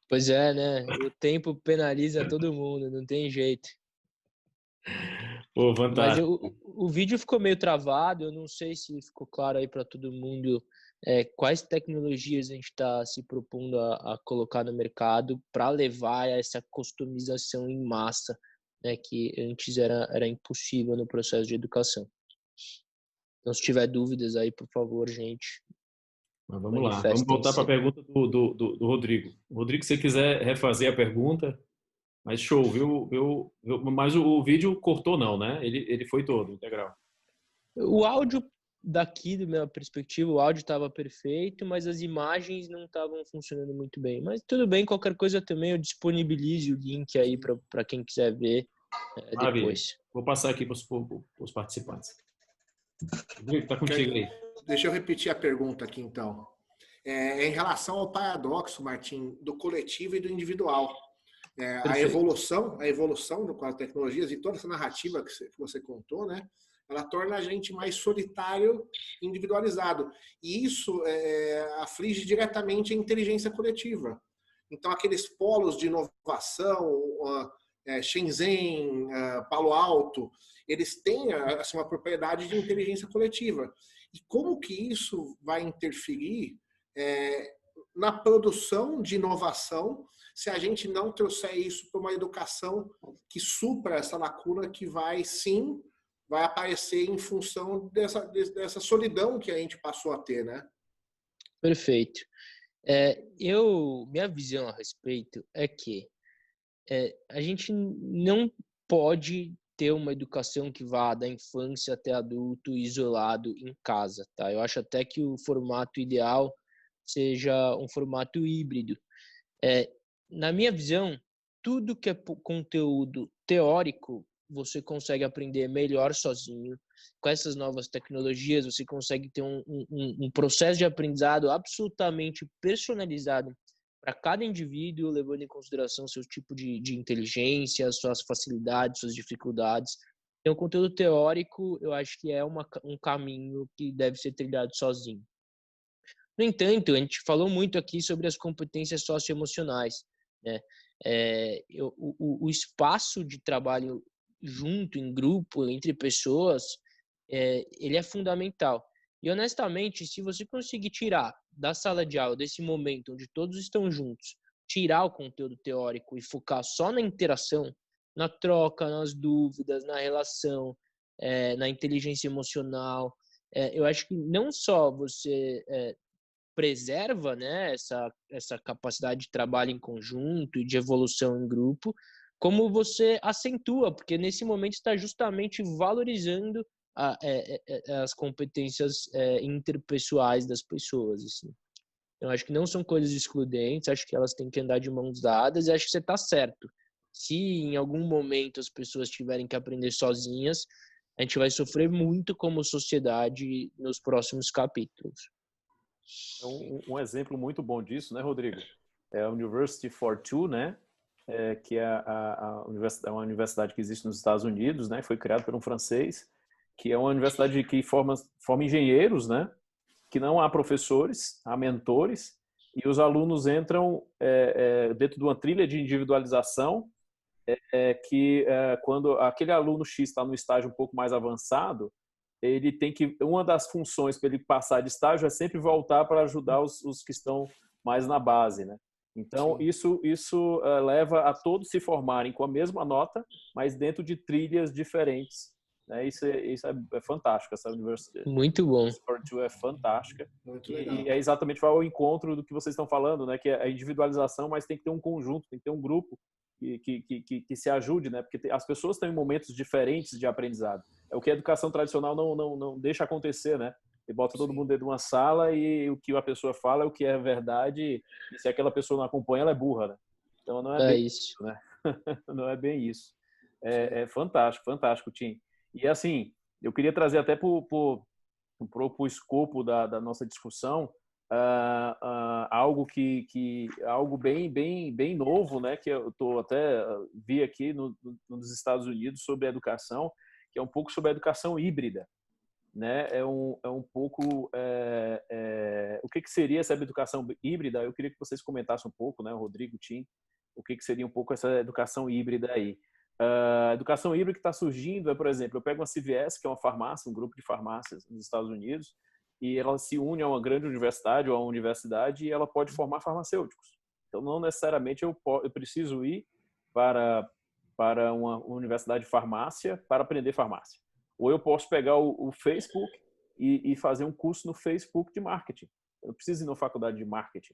Pois é, né? O tempo penaliza todo mundo, não tem jeito. Pô, Mas fantástico. o vídeo ficou meio travado, eu não sei se ficou claro aí para todo mundo quais tecnologias a gente está se propondo a colocar no mercado para levar a essa customização em massa, né, que antes era impossível no processo de educação. Então, se tiver dúvidas aí, por favor, gente. Mas vamos lá, vamos voltar para a pergunta do Rodrigo. Rodrigo, se você quiser refazer a pergunta, mas show, viu? Mas o vídeo cortou não, né? Ele foi todo, integral. O áudio daqui, da minha perspectiva, o áudio estava perfeito, mas as imagens não estavam funcionando muito bem. Mas tudo bem, qualquer coisa também eu disponibilizo o link aí para quem quiser ver depois. Vou passar aqui para os participantes. Rodrigo, tá contigo aí. Deixa eu repetir a pergunta aqui, então. Em relação ao paradoxo, Martim, do coletivo e do individual. A evolução com as tecnologias e toda essa narrativa que você contou, né? Ela torna a gente mais solitário, individualizado. E isso aflige diretamente a inteligência coletiva. Então, aqueles polos de inovação, Shenzhen, Palo Alto, eles têm assim, uma propriedade de inteligência coletiva. E como que isso vai interferir na produção de inovação, se a gente não trouxer isso para uma educação que supra essa lacuna que vai aparecer em função dessa solidão que a gente passou a ter, né? Perfeito. Minha visão a respeito é que a gente não pode ter uma educação que vá da infância até adulto isolado em casa, tá? Eu acho até que o formato ideal seja um formato híbrido. Na minha visão, tudo que é conteúdo teórico, você consegue aprender melhor sozinho. Com essas novas tecnologias, você consegue ter um processo de aprendizado absolutamente personalizado para cada indivíduo, levando em consideração seu tipo de inteligência, suas facilidades, suas dificuldades. Então, o conteúdo teórico, eu acho que é um caminho que deve ser trilhado sozinho. No entanto, a gente falou muito aqui sobre as competências socioemocionais, né? O espaço de trabalho junto, em grupo, entre pessoas, ele é fundamental. E, honestamente, se você conseguir tirar da sala de aula, desse momento onde todos estão juntos, tirar o conteúdo teórico e focar só na interação, na troca, nas dúvidas, na relação, na inteligência emocional, eu acho que não só você preserva, né, essa capacidade de trabalho em conjunto e de evolução em grupo, como você acentua, porque nesse momento está justamente valorizando as competências interpessoais das pessoas. Assim. Eu acho que não são coisas excludentes, acho que elas têm que andar de mãos dadas e acho que você está certo. Se em algum momento as pessoas tiverem que aprender sozinhas, a gente vai sofrer muito como sociedade nos próximos capítulos. Um exemplo muito bom disso, né, Rodrigo? É a University for Two, né? Que é uma universidade que existe nos Estados Unidos, né? Foi criada por um francês, que é uma universidade que forma engenheiros, né? Que não há professores, há mentores, e os alunos entram dentro de uma trilha de individualização, quando aquele aluno X está no estágio um pouco mais avançado, ele tem que, uma das funções para ele passar de estágio é sempre voltar para ajudar os que estão mais na base, né? Então, isso leva a todos se formarem com a mesma nota, mas dentro de trilhas diferentes. Né? Isso é fantástico, essa universidade. Muito bom. É fantástica. Muito legal. E é exatamente ao encontro do que vocês estão falando, né? Que é a individualização, mas tem que ter um conjunto, tem que ter um grupo que se ajude, né? Porque as pessoas estão em momentos diferentes de aprendizado. É o que a educação tradicional não deixa acontecer, né? E bota todo mundo dentro de uma sala e o que a pessoa fala é o que é verdade, e se aquela pessoa não acompanha, ela é burra, né? Então não é bem isso, né? Não é bem isso. É fantástico, Tim. E assim, eu queria trazer até para o escopo da nossa discussão algo algo bem novo, né? Que eu vi aqui nos Estados Unidos sobre a educação, que é um pouco sobre a educação híbrida, né? É um pouco o que seria essa educação híbrida? Eu queria que vocês comentassem um pouco, né, Rodrigo, Tim, o que seria um pouco essa educação híbrida aí. A educação híbrida que está surgindo por exemplo, eu pego uma CVS, que é uma farmácia, um grupo de farmácias nos Estados Unidos, e ela se une a uma grande universidade ou a uma universidade e ela pode formar farmacêuticos. Então, não necessariamente eu preciso ir para uma universidade de farmácia para aprender farmácia. Ou eu posso pegar o Facebook e fazer um curso no Facebook de marketing. Eu não preciso ir na faculdade de marketing.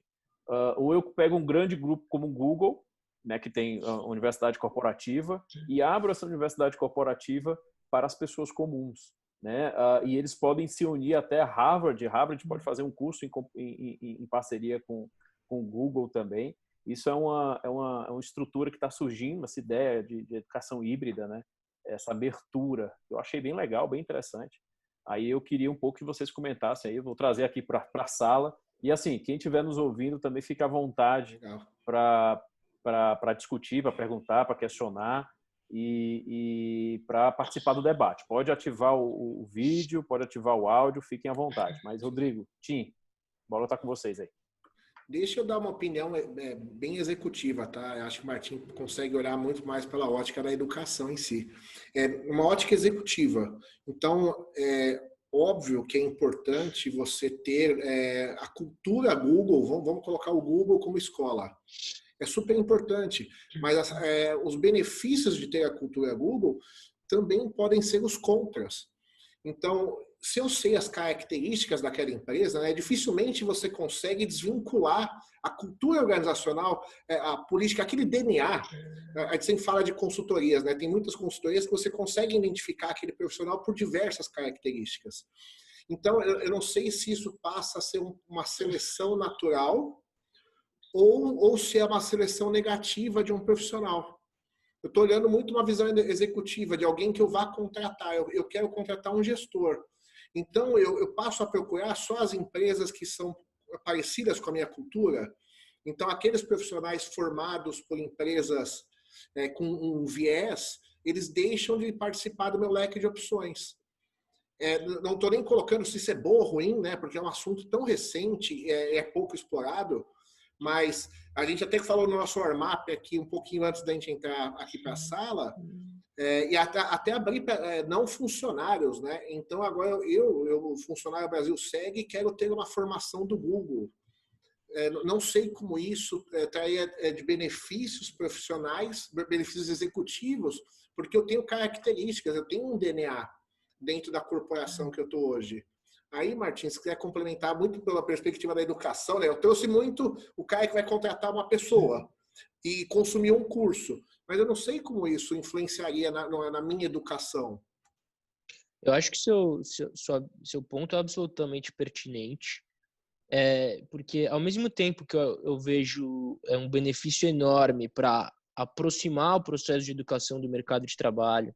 Ou eu pego um grande grupo como o Google, né, que tem a universidade corporativa, e abro essa universidade corporativa para as pessoas comuns. Né? E eles podem se unir até a Harvard. Harvard pode fazer um curso em parceria com o Google também. Isso é uma estrutura que está surgindo, essa ideia de educação híbrida, né? Essa abertura. Eu achei bem legal, bem interessante. Aí eu queria um pouco que vocês comentassem aí, eu vou trazer aqui para a sala. E assim, quem estiver nos ouvindo também fica à vontade para discutir, para perguntar, para questionar e para participar do debate. Pode ativar o vídeo, pode ativar o áudio, fiquem à vontade. Mas, Rodrigo, Tim, a bola está com vocês aí. Deixa eu dar uma opinião bem executiva, tá? Eu acho que o Martim consegue olhar muito mais pela ótica da educação em si. Uma ótica executiva. Então, óbvio que é importante você ter a cultura Google, vamos colocar o Google como escola. É super importante, mas os benefícios de ter a cultura Google também podem ser os contras. Então, se eu sei as características daquela empresa, né, dificilmente você consegue desvincular a cultura organizacional, a política, aquele DNA. A gente sempre fala de consultorias, né? Tem muitas consultorias que você consegue identificar aquele profissional por diversas características. Então, eu não sei se isso passa a ser uma seleção natural ou se é uma seleção negativa de um profissional. Eu estou olhando muito uma visão executiva de alguém que eu vá contratar. Eu quero contratar um gestor. Então, eu passo a procurar só as empresas que são parecidas com a minha cultura. Então, aqueles profissionais formados por empresas com um viés, eles deixam de participar do meu leque de opções. Não estou nem colocando se isso é bom ou ruim, né? Porque é um assunto tão recente, é pouco explorado, mas a gente até falou no nosso warm-up aqui, um pouquinho antes da gente entrar aqui para a sala, e até abrir para não funcionários, né? Então, agora eu, funcionário Brasil Segue, quero ter uma formação do Google. Não sei como isso traria de benefícios profissionais, benefícios executivos, porque eu tenho características, eu tenho um DNA dentro da corporação que eu estou hoje. Aí, Martins, se quiser complementar muito pela perspectiva da educação, né? Eu trouxe muito o cara que vai contratar uma pessoa e consumir um curso, mas eu não sei como isso influenciaria na minha educação. Eu acho que seu ponto é absolutamente pertinente, porque ao mesmo tempo que eu vejo um benefício enorme para aproximar o processo de educação do mercado de trabalho,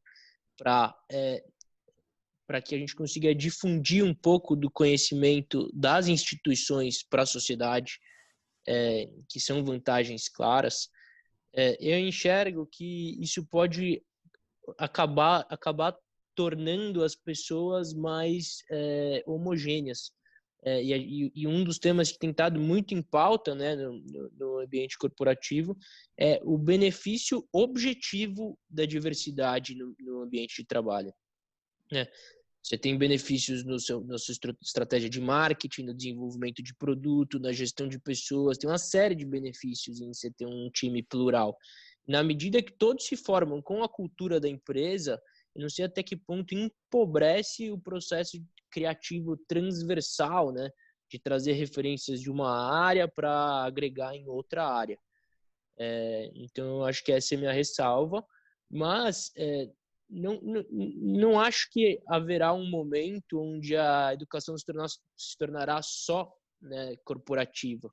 para que a gente consiga difundir um pouco do conhecimento das instituições para a sociedade, que são vantagens claras, eu enxergo que isso pode acabar tornando as pessoas mais homogêneas. E um dos temas que tem estado muito em pauta, né, no ambiente corporativo é o benefício objetivo da diversidade no ambiente de trabalho. Você tem benefícios na sua estratégia de marketing, no desenvolvimento de produto, na gestão de pessoas. Tem uma série de benefícios em você ter um time plural. Na medida que todos se formam com a cultura da empresa, eu não sei até que ponto empobrece o processo criativo transversal, né? De trazer referências de uma área para agregar em outra área. Então, eu acho que essa é a minha ressalva. Mas não acho que haverá um momento onde a educação se tornará só, né, corporativa.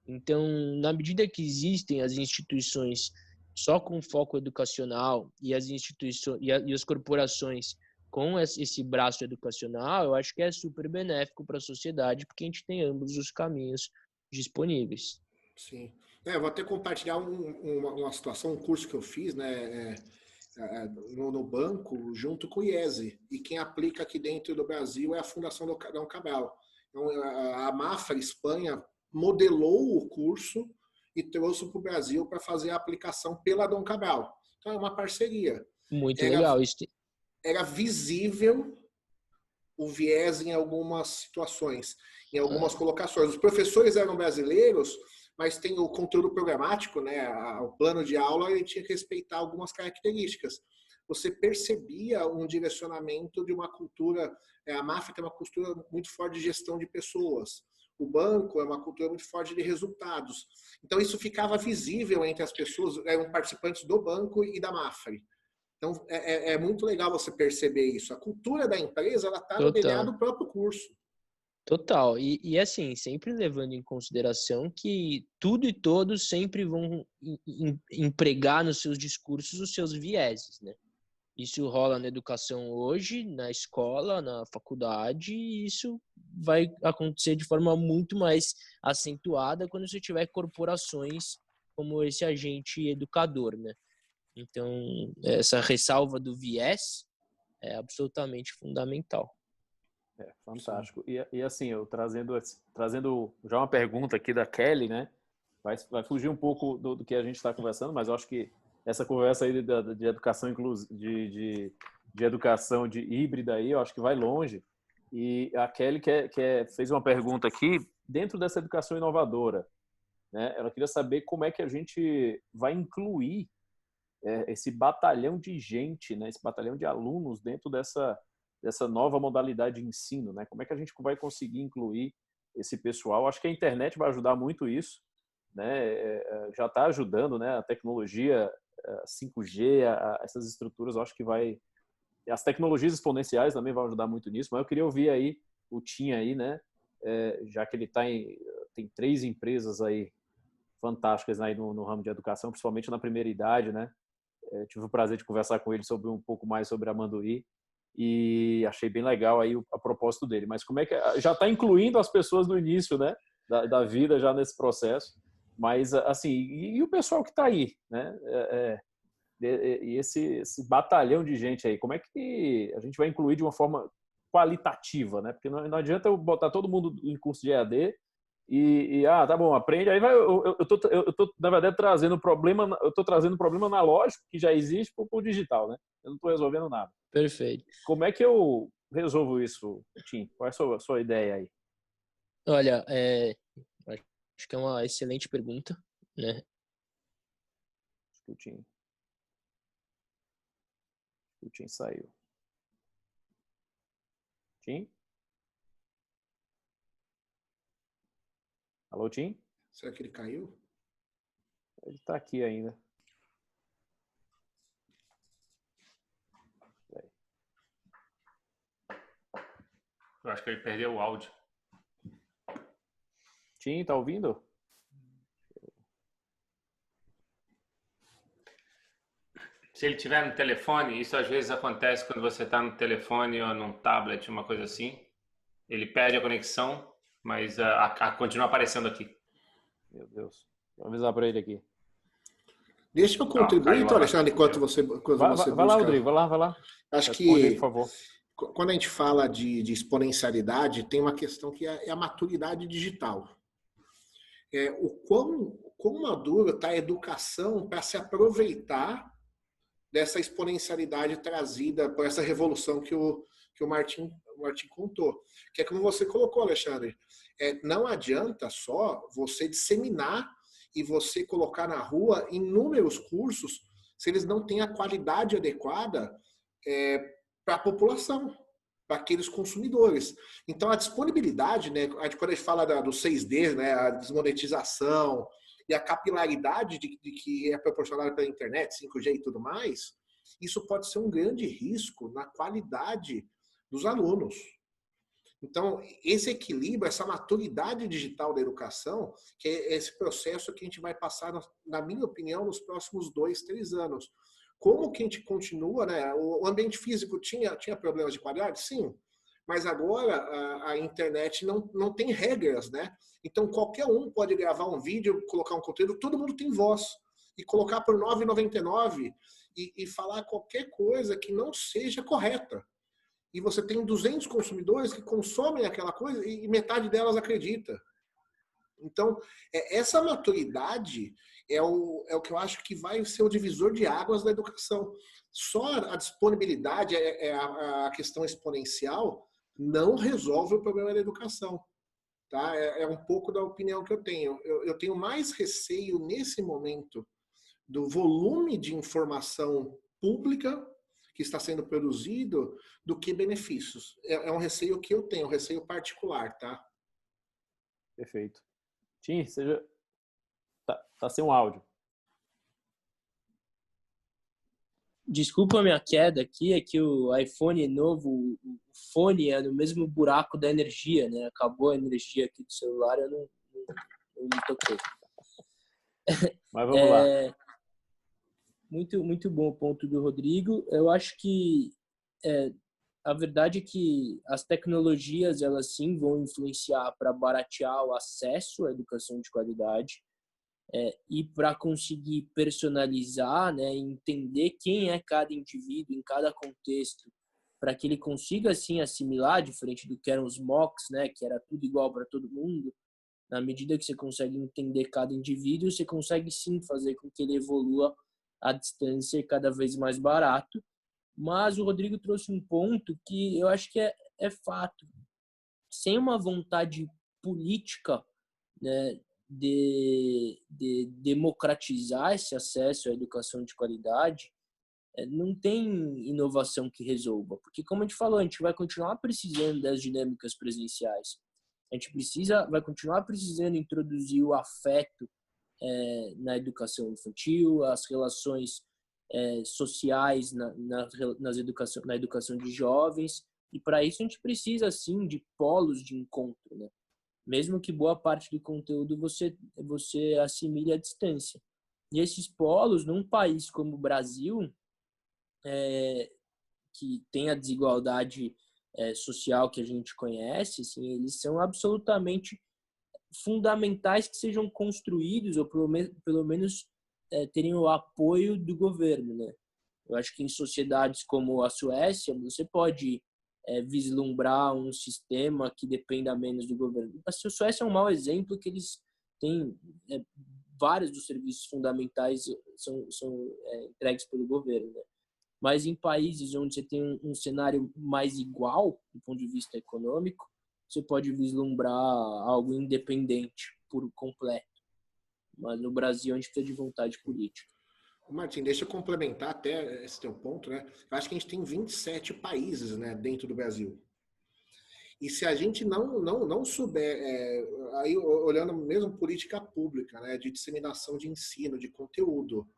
Então, na medida que existem as instituições só com foco educacional e as instituições e as corporações com esse braço educacional, eu acho que é super benéfico para a sociedade, porque a gente tem ambos os caminhos disponíveis. Sim. Eu vou até compartilhar uma situação, um curso que eu fiz, né, no banco, junto com o IESE. E quem aplica aqui dentro do Brasil é a Fundação Dom Cabral. Então, a Mafra, Espanha, modelou o curso e trouxe para o Brasil para fazer a aplicação pela Dom Cabral. Então, é uma parceria. Muito legal. Era visível o viés em algumas situações, em algumas colocações. Os professores eram brasileiros, mas tem o conteúdo programático, né? O plano de aula, ele tinha que respeitar algumas características. Você percebia um direcionamento de uma cultura, a Mafra tem uma cultura muito forte de gestão de pessoas. O banco é uma cultura muito forte de resultados. Então, isso ficava visível entre as pessoas, eram participantes do banco e da Mafra. Então, é muito legal você perceber isso. A cultura da empresa, ela está no DNA do próprio curso. Total. E assim, sempre levando em consideração que tudo e todos sempre vão empregar nos seus discursos os seus vieses, né? Isso rola na educação hoje, na escola, na faculdade, e isso vai acontecer de forma muito mais acentuada quando você tiver corporações como esse agente educador, né? Então, essa ressalva do viés é absolutamente fundamental. Fantástico. E assim, eu trazendo já uma pergunta aqui da Kelly, né? Vai fugir um pouco do que a gente está conversando, mas eu acho que essa conversa aí de educação de educação de híbrida aí, eu acho que vai longe. E a Kelly fez uma pergunta aqui, dentro dessa educação inovadora, né? Ela queria saber como é que a gente vai incluir esse batalhão de gente, né? Esse batalhão de alunos dentro dessa nova modalidade de ensino, né? Como é que a gente vai conseguir incluir esse pessoal? Acho que a internet vai ajudar muito isso, né? Já está ajudando, né? A tecnologia 5G, essas estruturas, eu acho que vai... As tecnologias exponenciais também vão ajudar muito nisso, mas eu queria ouvir aí o Tim aí, né? Já que ele tem 3 empresas aí fantásticas aí no ramo de educação, principalmente na primeira idade, né? Tive o prazer de conversar com ele sobre um pouco mais sobre a Manduí e achei bem legal aí a propósito dele. Mas como é que já está incluindo as pessoas no início, né? Da vida já nesse processo, mas assim, e o pessoal que está aí, né? E esse batalhão de gente aí, como é que a gente vai incluir de uma forma qualitativa, né? Porque não adianta eu botar todo mundo em curso de EAD tá bom, aprende, aí eu tô na verdade trazendo o problema analógico que já existe para o digital, né? Eu não estou resolvendo nada. Perfeito. Como é que eu resolvo isso, Tim? Qual é a sua ideia aí? Olha, acho que é uma excelente pergunta, né? O Tim saiu. Tim? Alô, Tim? Será que ele caiu? Ele está aqui ainda. Eu acho que ele perdeu o áudio. Tim, tá ouvindo? Se ele estiver no telefone, isso às vezes acontece quando você está no telefone ou num tablet, uma coisa assim. Ele perde a conexão, mas continua aparecendo aqui. Meu Deus. Vou avisar para ele aqui. Deixa eu contribuir, então, Alexandre, enquanto você busca. Vai lá, Rodrigo, vai lá. Acho Responde que, aí, por favor. Quando a gente fala de exponencialidade, tem uma questão que é a maturidade digital. O quão maduro está a educação para se aproveitar dessa exponencialidade trazida por essa revolução que o Martin contou. Que é como você colocou, Alexandre. Não adianta só você disseminar e você colocar na rua inúmeros cursos se eles não têm a qualidade adequada para a população, para aqueles consumidores. Então, a disponibilidade, né, quando a gente fala dos 6D, né, a desmonetização e a capilaridade de que é proporcionada pela internet, 5G e tudo mais, isso pode ser um grande risco na qualidade dos alunos. Então, esse equilíbrio, essa maturidade digital da educação, que é esse processo que a gente vai passar, na minha opinião, nos próximos 2, 3 anos. Como que a gente continua, né? O ambiente físico tinha problemas de qualidade? Sim. Mas agora a internet não tem regras, né? Então, qualquer um pode gravar um vídeo, colocar um conteúdo, todo mundo tem voz. E colocar por R$ 9,99 e falar qualquer coisa que não seja correta. E você tem 200 consumidores que consomem aquela coisa e metade delas acredita. Então, essa maturidade é o que eu acho que vai ser o divisor de águas da educação. Só a disponibilidade, a questão exponencial, não resolve o problema da educação. Tá? É um pouco da opinião que eu tenho. Eu tenho mais receio nesse momento do volume de informação pública que está sendo produzido do que benefícios. É um receio que eu tenho, um receio particular, tá? Perfeito. Tim, tá sem um áudio. Desculpa a minha queda aqui, é que o iPhone novo, o fone é no mesmo buraco da energia, né? Acabou a energia aqui do celular, eu não me toquei. Mas vamos lá. Muito, muito bom o ponto do Rodrigo. Eu acho que a verdade é que as tecnologias, elas sim vão influenciar para baratear o acesso à educação de qualidade e para conseguir personalizar, né, entender quem é cada indivíduo em cada contexto, para que ele consiga assim assimilar, diferente do que eram os MOOCs, né, que era tudo igual para todo mundo. Na medida que você consegue entender cada indivíduo, você consegue sim fazer com que ele evolua à distância e cada vez mais barato. Mas o Rodrigo trouxe um ponto que eu acho que é fato. Sem uma vontade política, né, de democratizar esse acesso à educação de qualidade, não tem inovação que resolva. Porque, como a gente falou, a gente vai continuar precisando das dinâmicas presenciais. A gente vai continuar precisando introduzir o afeto na educação infantil, as relações sociais na educação de jovens. E, para isso, a gente precisa, sim, de polos de encontro, né? Mesmo que boa parte do conteúdo você assimile à distância. E esses polos, num país como o Brasil, que tem a desigualdade social que a gente conhece, assim, eles são absolutamente fundamentais que sejam construídos, ou pelo menos terem o apoio do governo, né? Eu acho que em sociedades como a Suécia, você pode vislumbrar um sistema que dependa menos do governo. A Suécia é um mau exemplo, que eles têm vários dos serviços fundamentais são entregues pelo governo, né? Mas em países onde você tem um cenário mais igual do ponto de vista econômico, você pode vislumbrar algo independente por completo. Mas no Brasil a gente precisa de vontade política. Martim, deixa eu complementar até esse teu ponto, né? Eu acho que a gente tem 27 países, né, dentro do Brasil. E se a gente não souber, aí olhando mesmo política pública, né, de disseminação de ensino, de conteúdo,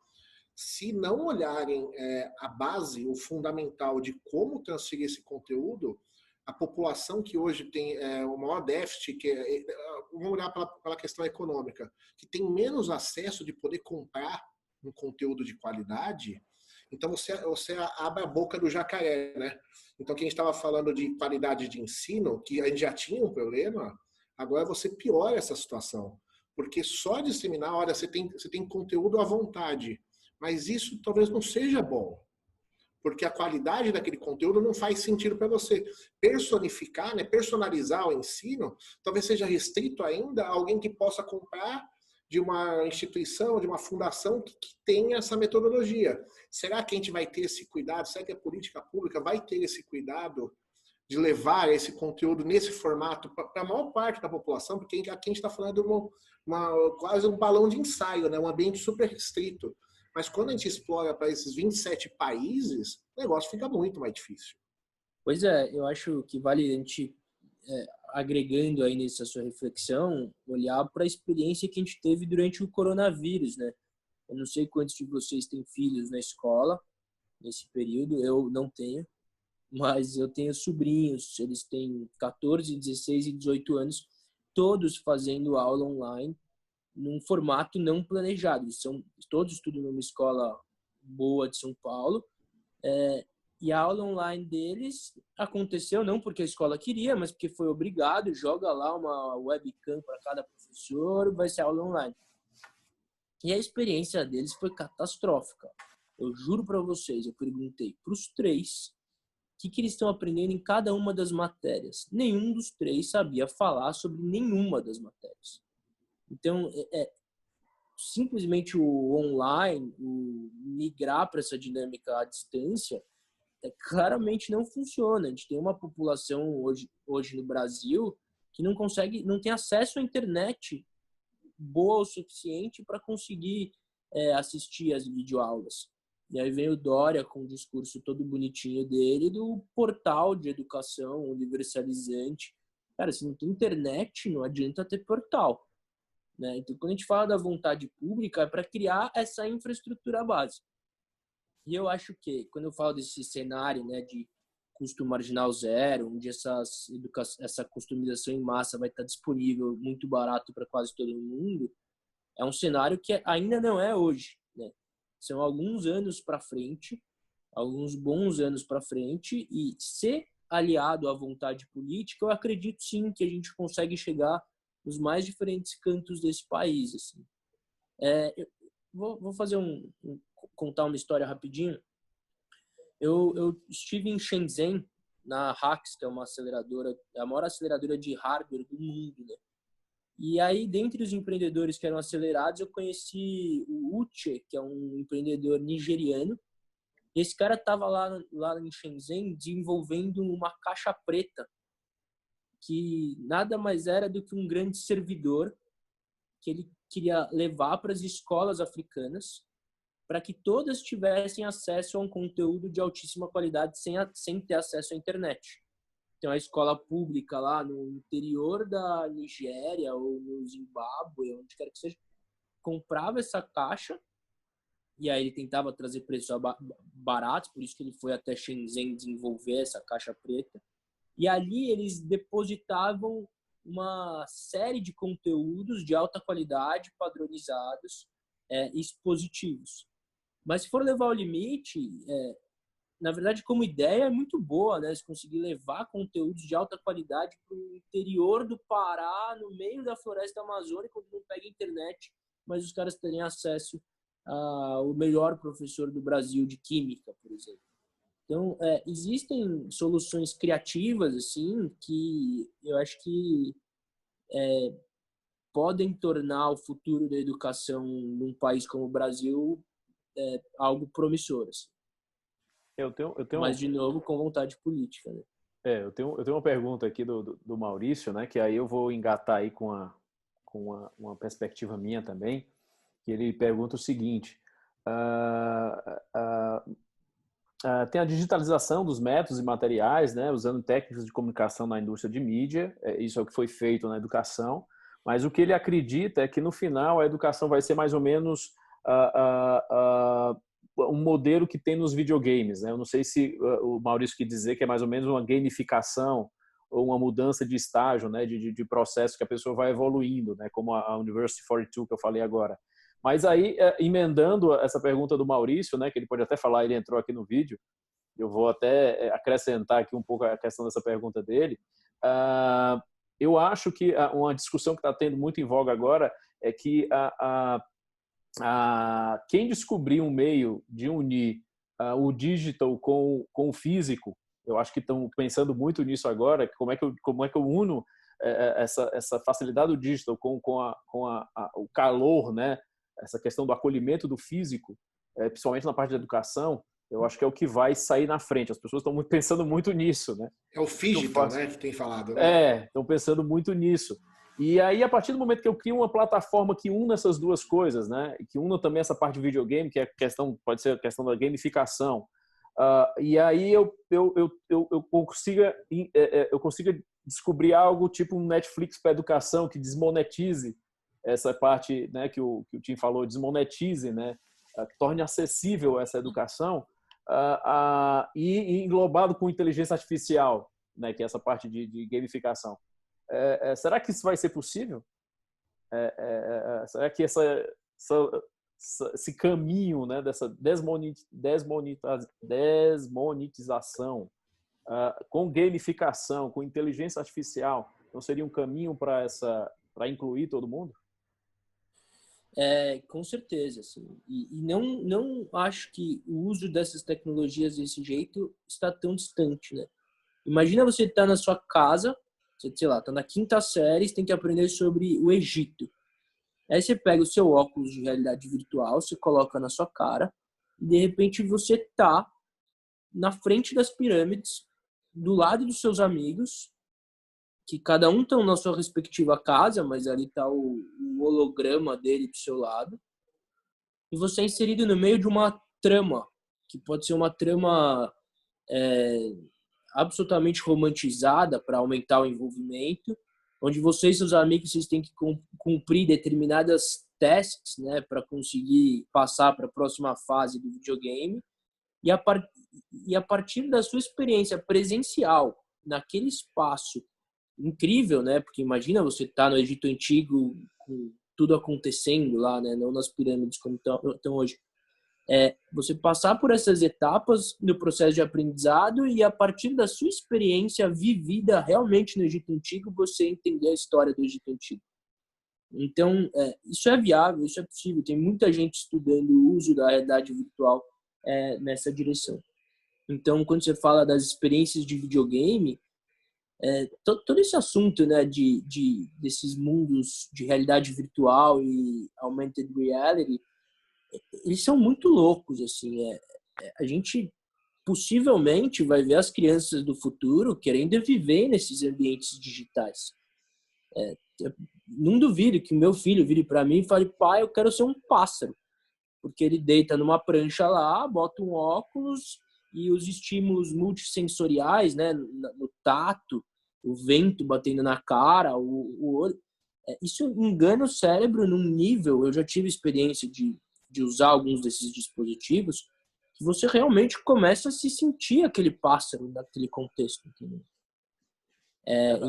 se não olharem a base, o fundamental de como transferir esse conteúdo, a população que hoje tem o maior déficit, vamos olhar pela questão econômica, que tem menos acesso de poder comprar um conteúdo de qualidade, então você abre a boca do jacaré, né? Então, quem estava falando de qualidade de ensino, que a gente já tinha um problema, agora você piora essa situação. Porque só disseminar, olha, você tem conteúdo à vontade, mas isso talvez não seja bom. Porque a qualidade daquele conteúdo não faz sentido para você. Personificar, né, personalizar o ensino, talvez seja restrito ainda a alguém que possa comprar de uma instituição, de uma fundação que tenha essa metodologia. Será que a gente vai ter esse cuidado? Será que a política pública vai ter esse cuidado de levar esse conteúdo nesse formato para a maior parte da população? Porque aqui a gente está falando de quase um balão de ensaio, né? Um ambiente super restrito. Mas quando a gente explora para esses 27 países, o negócio fica muito mais difícil. Pois é, eu acho que vale a gente, agregando aí nessa sua reflexão, olhar para a experiência que a gente teve durante o coronavírus, né? Eu não sei quantos de vocês têm filhos na escola nesse período, eu não tenho, mas eu tenho sobrinhos, eles têm 14, 16 e 18 anos, todos fazendo aula online, num formato não planejado. Eles todos estudam numa escola boa de São Paulo, e a aula online deles aconteceu não porque a escola queria, mas porque foi obrigado, joga lá uma webcam para cada professor, vai ser aula online. E a experiência deles foi catastrófica. Eu juro para vocês, eu perguntei para os 3 o que eles estão aprendendo em cada uma das matérias. Nenhum dos 3 sabia falar sobre nenhuma das matérias. Então, simplesmente o online, o migrar para essa dinâmica à distância, claramente não funciona. A gente tem uma população hoje no Brasil que não tem acesso à internet boa o suficiente para conseguir assistir às videoaulas. E aí vem o Dória com o discurso todo bonitinho dele do portal de educação universalizante. Cara, se não tem internet, não adianta ter portal, né? Então, quando a gente fala da vontade pública, é para criar essa infraestrutura básica. E eu acho que, quando eu falo desse cenário, né, de custo marginal zero, onde essa customização em massa vai estar disponível muito barato para quase todo mundo, é um cenário que ainda não é hoje, né? São alguns anos para frente, alguns bons anos para frente, e se aliado à vontade política, eu acredito sim que a gente consegue chegar nos mais diferentes cantos desse país, assim. Eu vou fazer contar uma história rapidinho. Eu estive em Shenzhen, na HAX, que é uma aceleradora, a maior aceleradora de hardware do mundo, né? E aí, dentre os empreendedores que eram acelerados, eu conheci o Uche, que é um empreendedor nigeriano, E esse cara estava lá em Shenzhen desenvolvendo uma caixa preta, que nada mais era do que um grande servidor que ele queria levar para as escolas africanas, para que todas tivessem acesso a um conteúdo de altíssima qualidade sem ter acesso à internet. Então, a escola pública lá no interior da Nigéria ou no Zimbábue, onde quer que seja, comprava essa caixa, e aí ele tentava trazer preços baratos, por isso que ele foi até Shenzhen desenvolver essa caixa preta. E ali eles depositavam uma série de conteúdos de alta qualidade, padronizados, expositivos. Mas se for levar ao limite, na verdade, como ideia é muito boa, né? Se conseguir levar conteúdos de alta qualidade para o interior do Pará, no meio da floresta amazônica, onde não pega internet, mas os caras terem acesso ao melhor professor do Brasil de química, por exemplo. Então, existem soluções criativas, assim, que eu acho que podem tornar o futuro da educação num país como o Brasil algo promissor. Assim. Eu tenho Mas, de novo, com vontade política. Né? Eu tenho uma pergunta aqui do Maurício, né, que aí eu vou engatar aí com uma perspectiva minha também, que ele pergunta o seguinte: tem a digitalização dos métodos e materiais, né, usando técnicas de comunicação na indústria de mídia, isso é o que foi feito na educação, mas o que ele acredita é que no final a educação vai ser mais ou menos um modelo que tem nos videogames, né? Eu não sei se o Maurício quer dizer que é mais ou menos uma gamificação ou uma mudança de estágio, né, de processo que a pessoa vai evoluindo, né, como a University 42 que eu falei agora. Mas aí, emendando essa pergunta do Maurício, né, que ele pode até falar, ele entrou aqui no vídeo, eu vou até acrescentar aqui um pouco a questão dessa pergunta dele. Eu acho que uma discussão que está tendo muito em voga agora é que quem descobrir um meio de unir o digital com o físico, eu acho que estão pensando muito nisso agora, como é que eu uno essa facilidade do digital com o calor, né? Essa questão do acolhimento do físico, principalmente na parte da educação, eu acho que é o que vai sair na frente. As pessoas estão pensando muito nisso, né? É o digital, né, que tem falado. Né? Estão pensando muito nisso. E aí, a partir do momento que eu crio uma plataforma que una essas duas coisas, né, e que una também essa parte de videogame, que é pode ser a questão da gamificação, e aí eu consiga descobrir algo tipo um Netflix para educação que desmonetize essa parte, né, que o Tim falou, desmonetize, né, que torne acessível essa educação, e englobado com inteligência artificial, né, que é essa parte de gamificação. Será que isso vai ser possível? Será que esse caminho, né, dessa desmonetização com gamificação, com inteligência artificial, não seria um caminho para incluir todo mundo? Com certeza. Assim. E não acho que o uso dessas tecnologias desse jeito está tão distante. Né? Imagina você estar na sua casa, sei lá, tá na 5ª série, você tem que aprender sobre o Egito. Aí você pega o seu óculos de realidade virtual, você coloca na sua cara, e de repente você tá na frente das pirâmides, do lado dos seus amigos, que cada um estão na sua respectiva casa, mas ali tá o holograma dele do seu lado, e você é inserido no meio de uma trama, que pode ser uma trama absolutamente romantizada para aumentar o envolvimento, onde você e seus amigos vocês têm que cumprir determinadas tasks, né, para conseguir passar para a próxima fase do videogame, e a partir da sua experiência presencial naquele espaço incrível, né, porque imagina você estar no Egito Antigo com tudo acontecendo lá, né, não nas pirâmides como estão hoje. Você passar por essas etapas no processo de aprendizado e a partir da sua experiência vivida realmente no Egito Antigo, você entender a história do Egito Antigo. Então, isso é viável, isso é possível. Tem muita gente estudando o uso da realidade virtual nessa direção. Então, quando você fala das experiências de videogame, todo esse assunto, né, desses mundos de realidade virtual e augmented reality, eles são muito loucos, assim. a gente possivelmente vai ver as crianças do futuro querendo viver nesses ambientes digitais. Não duvido que o meu filho vire para mim e fale: pai, eu quero ser um pássaro. Porque ele deita numa prancha lá, bota um óculos e os estímulos multissensoriais, né, no tato, o vento batendo na cara, o olho, isso engana o cérebro num nível. Eu já tive experiência de usar alguns desses dispositivos, que você realmente começa a se sentir aquele pássaro naquele contexto. Entendeu?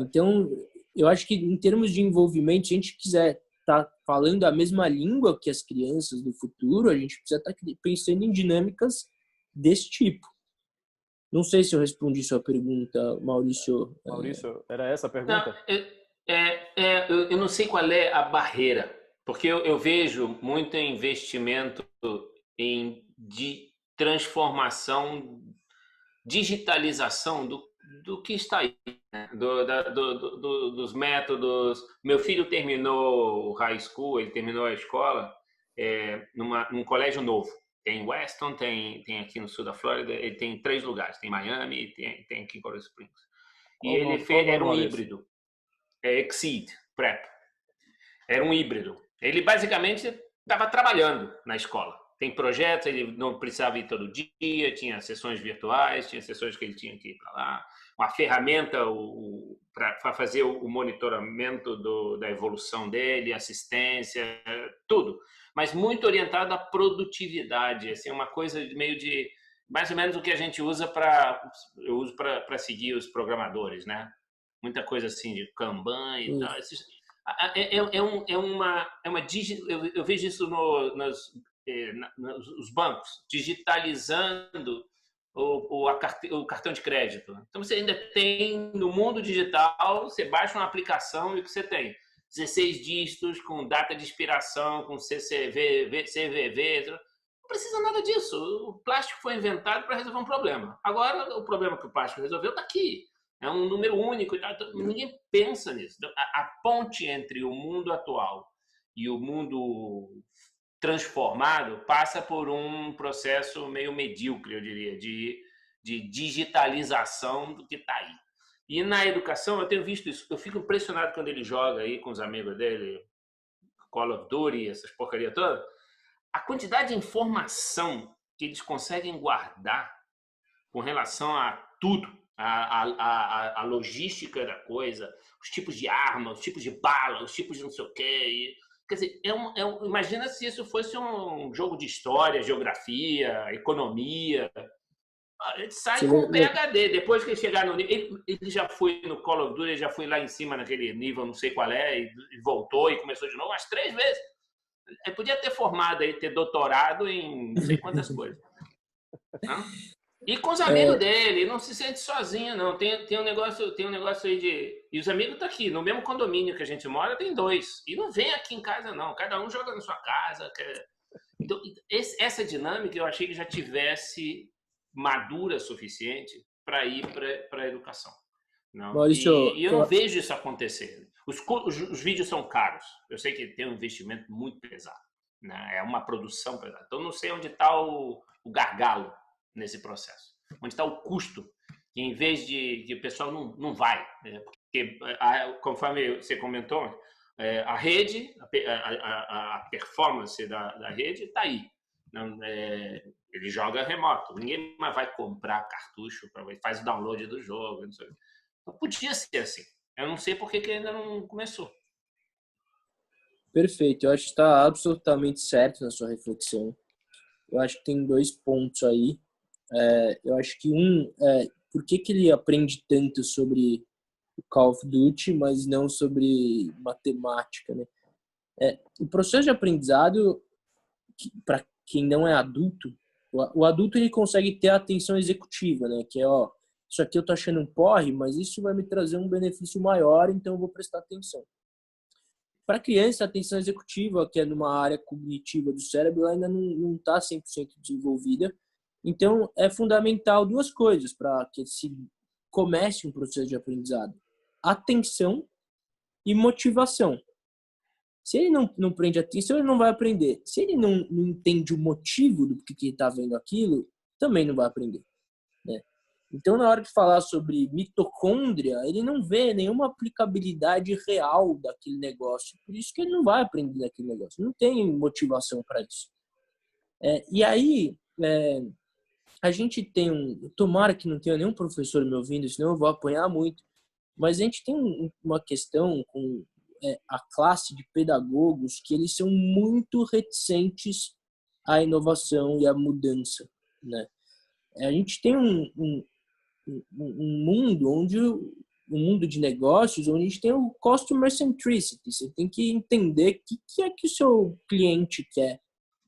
Então, eu acho que em termos de envolvimento, se a gente quiser estar falando a mesma língua que as crianças do futuro, a gente precisa estar pensando em dinâmicas desse tipo. Não sei se eu respondi sua pergunta, Maurício. Maurício, era essa a pergunta? Não, eu não sei qual é a barreira, porque eu vejo muito investimento de transformação, digitalização do que está aí, né? Dos métodos. Meu filho terminou o high school, ele terminou a escola num colégio novo. Tem Weston, tem aqui no sul da Flórida, ele tem 3 lugares. Tem Miami e tem aqui em Coral Springs. E era um híbrido. Exceed Prep. Era um híbrido. Ele basicamente estava trabalhando na escola. Tem projetos, ele não precisava ir todo dia, tinha sessões virtuais, tinha sessões que ele tinha que ir para lá. Uma ferramenta para fazer o monitoramento da evolução dele, assistência, tudo. Mas muito orientado à produtividade, assim, uma coisa meio de mais ou menos o que a gente usa eu uso para seguir os programadores, né? Muita coisa assim de Kanban e tal. Eu vejo isso nos bancos, digitalizando o cartão de crédito. Então você ainda tem no mundo digital, você baixa uma aplicação e o que você tem? 16 dígitos com data de expiração, com CVV, não precisa nada disso. O plástico foi inventado para resolver um problema. Agora, o problema que o plástico resolveu está aqui. É um número único. Ninguém pensa nisso. A ponte entre o mundo atual e o mundo transformado passa por um processo meio medíocre, eu diria, de digitalização do que está aí. E na educação, eu tenho visto isso. Eu fico impressionado quando ele joga aí com os amigos dele, Call of Duty, essas porcaria toda. A quantidade de informação que eles conseguem guardar com relação a tudo, a logística da coisa, os tipos de arma, os tipos de bala, os tipos de não sei o quê. Quer dizer, imagina se isso fosse um jogo de história, geografia, economia. Ele sai com o PhD. Depois que ele chegar no nível... Ele já foi no Call of Duty, ele já foi lá em cima naquele nível, não sei qual é, e voltou e começou de novo umas 3 vezes. Ele podia ter formado aí, ter doutorado em não sei quantas coisas. Não? E com os amigos dele, não se sente sozinho, não. Tem um negócio aí de... E os amigos estão aqui, no mesmo condomínio que a gente mora, tem 2. E não vem aqui em casa, não. Cada um joga na sua casa. Então, essa dinâmica eu achei que já tivesse madura suficiente para ir para a educação. Não? Maurício, e eu não vejo isso acontecer. Os vídeos são caros. Eu sei que tem um investimento muito pesado. Né? É uma produção pesada. Então, não sei onde está o gargalo nesse processo. Onde está o custo, que em vez de o pessoal não vai. Né? Porque, conforme você comentou, a rede, a performance da rede está aí. Não, ele joga remoto. Ninguém mais vai comprar cartucho, faz o download do jogo. Não sei. Então, podia ser assim. Eu não sei por que ainda não começou. Perfeito. Eu acho que está absolutamente certo na sua reflexão. Eu acho que tem 2 pontos aí. Eu acho que por que ele aprende tanto sobre o Call of Duty, mas não sobre matemática, né? O processo de aprendizado, para quem não é adulto, o adulto ele consegue ter a atenção executiva, né? Que isso aqui eu tô achando um porre, mas isso vai me trazer um benefício maior, então eu vou prestar atenção. Para criança, a atenção executiva, que é numa área cognitiva do cérebro, ela ainda não está 100% desenvolvida. Então, é fundamental 2 coisas para que se comece um processo de aprendizado: atenção e motivação. Se ele não prende atenção, ele não vai aprender. Se ele não entende o motivo do que ele está vendo aquilo, também não vai aprender, né? Então, na hora de falar sobre mitocôndria, ele não vê nenhuma aplicabilidade real daquele negócio. Por isso que ele não vai aprender daquele negócio. Não tem motivação para isso. E aí, a gente tem tomara que não tenha nenhum professor me ouvindo, senão eu vou apanhar muito. Mas a gente tem uma questão com a classe de pedagogos que eles são muito reticentes à inovação e à mudança, né? A gente tem um mundo de negócios onde a gente tem o customer centricity. Você tem que entender o que é que o seu cliente quer,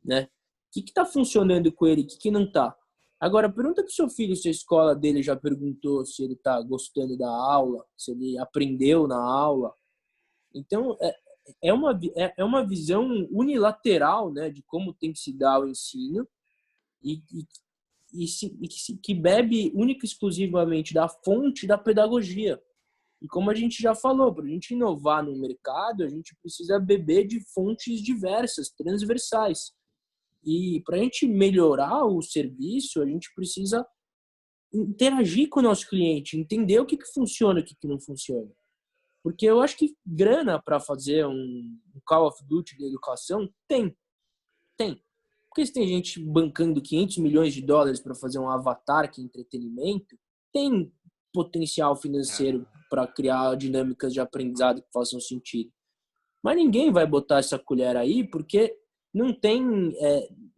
né? O que está funcionando com ele, o que não está. Agora, pergunta para o seu filho se a escola dele já perguntou se ele está gostando da aula, se ele aprendeu na aula. Então, é uma visão unilateral, né, de como tem que se dar o ensino que bebe única e exclusivamente da fonte da pedagogia. E como a gente já falou, para a gente inovar no mercado, a gente precisa beber de fontes diversas, transversais. E para a gente melhorar o serviço, a gente precisa interagir com o nosso cliente, entender o que funciona e o que não funciona. Porque eu acho que grana para fazer um Call of Duty de educação tem. Porque se tem gente bancando 500 milhões de dólares para fazer um avatar que é entretenimento, tem potencial financeiro para criar dinâmicas de aprendizado que façam sentido. Mas ninguém vai botar essa colher aí porque não tem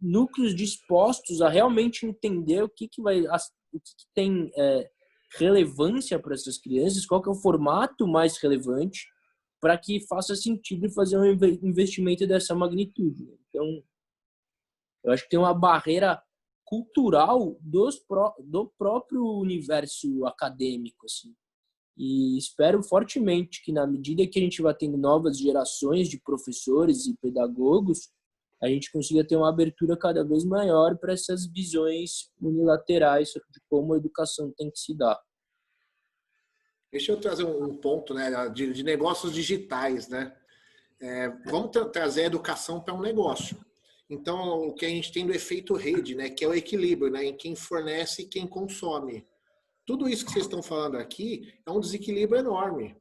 núcleos dispostos a realmente entender o que tem relevância para essas crianças, qual que é o formato mais relevante para que faça sentido fazer um investimento dessa magnitude. Então, eu acho que tem uma barreira cultural do próprio universo acadêmico, assim. E espero fortemente que, na medida que a gente vai tendo novas gerações de professores e pedagogos, a gente consiga ter uma abertura cada vez maior para essas visões unilaterais de como a educação tem que se dar. Deixa eu trazer um ponto, né, de negócios digitais, né? Vamos trazer a educação para um negócio. Então, o que a gente tem do efeito rede, né, que é o equilíbrio, né, em quem fornece e quem consome. Tudo isso que vocês estão falando aqui é um desequilíbrio enorme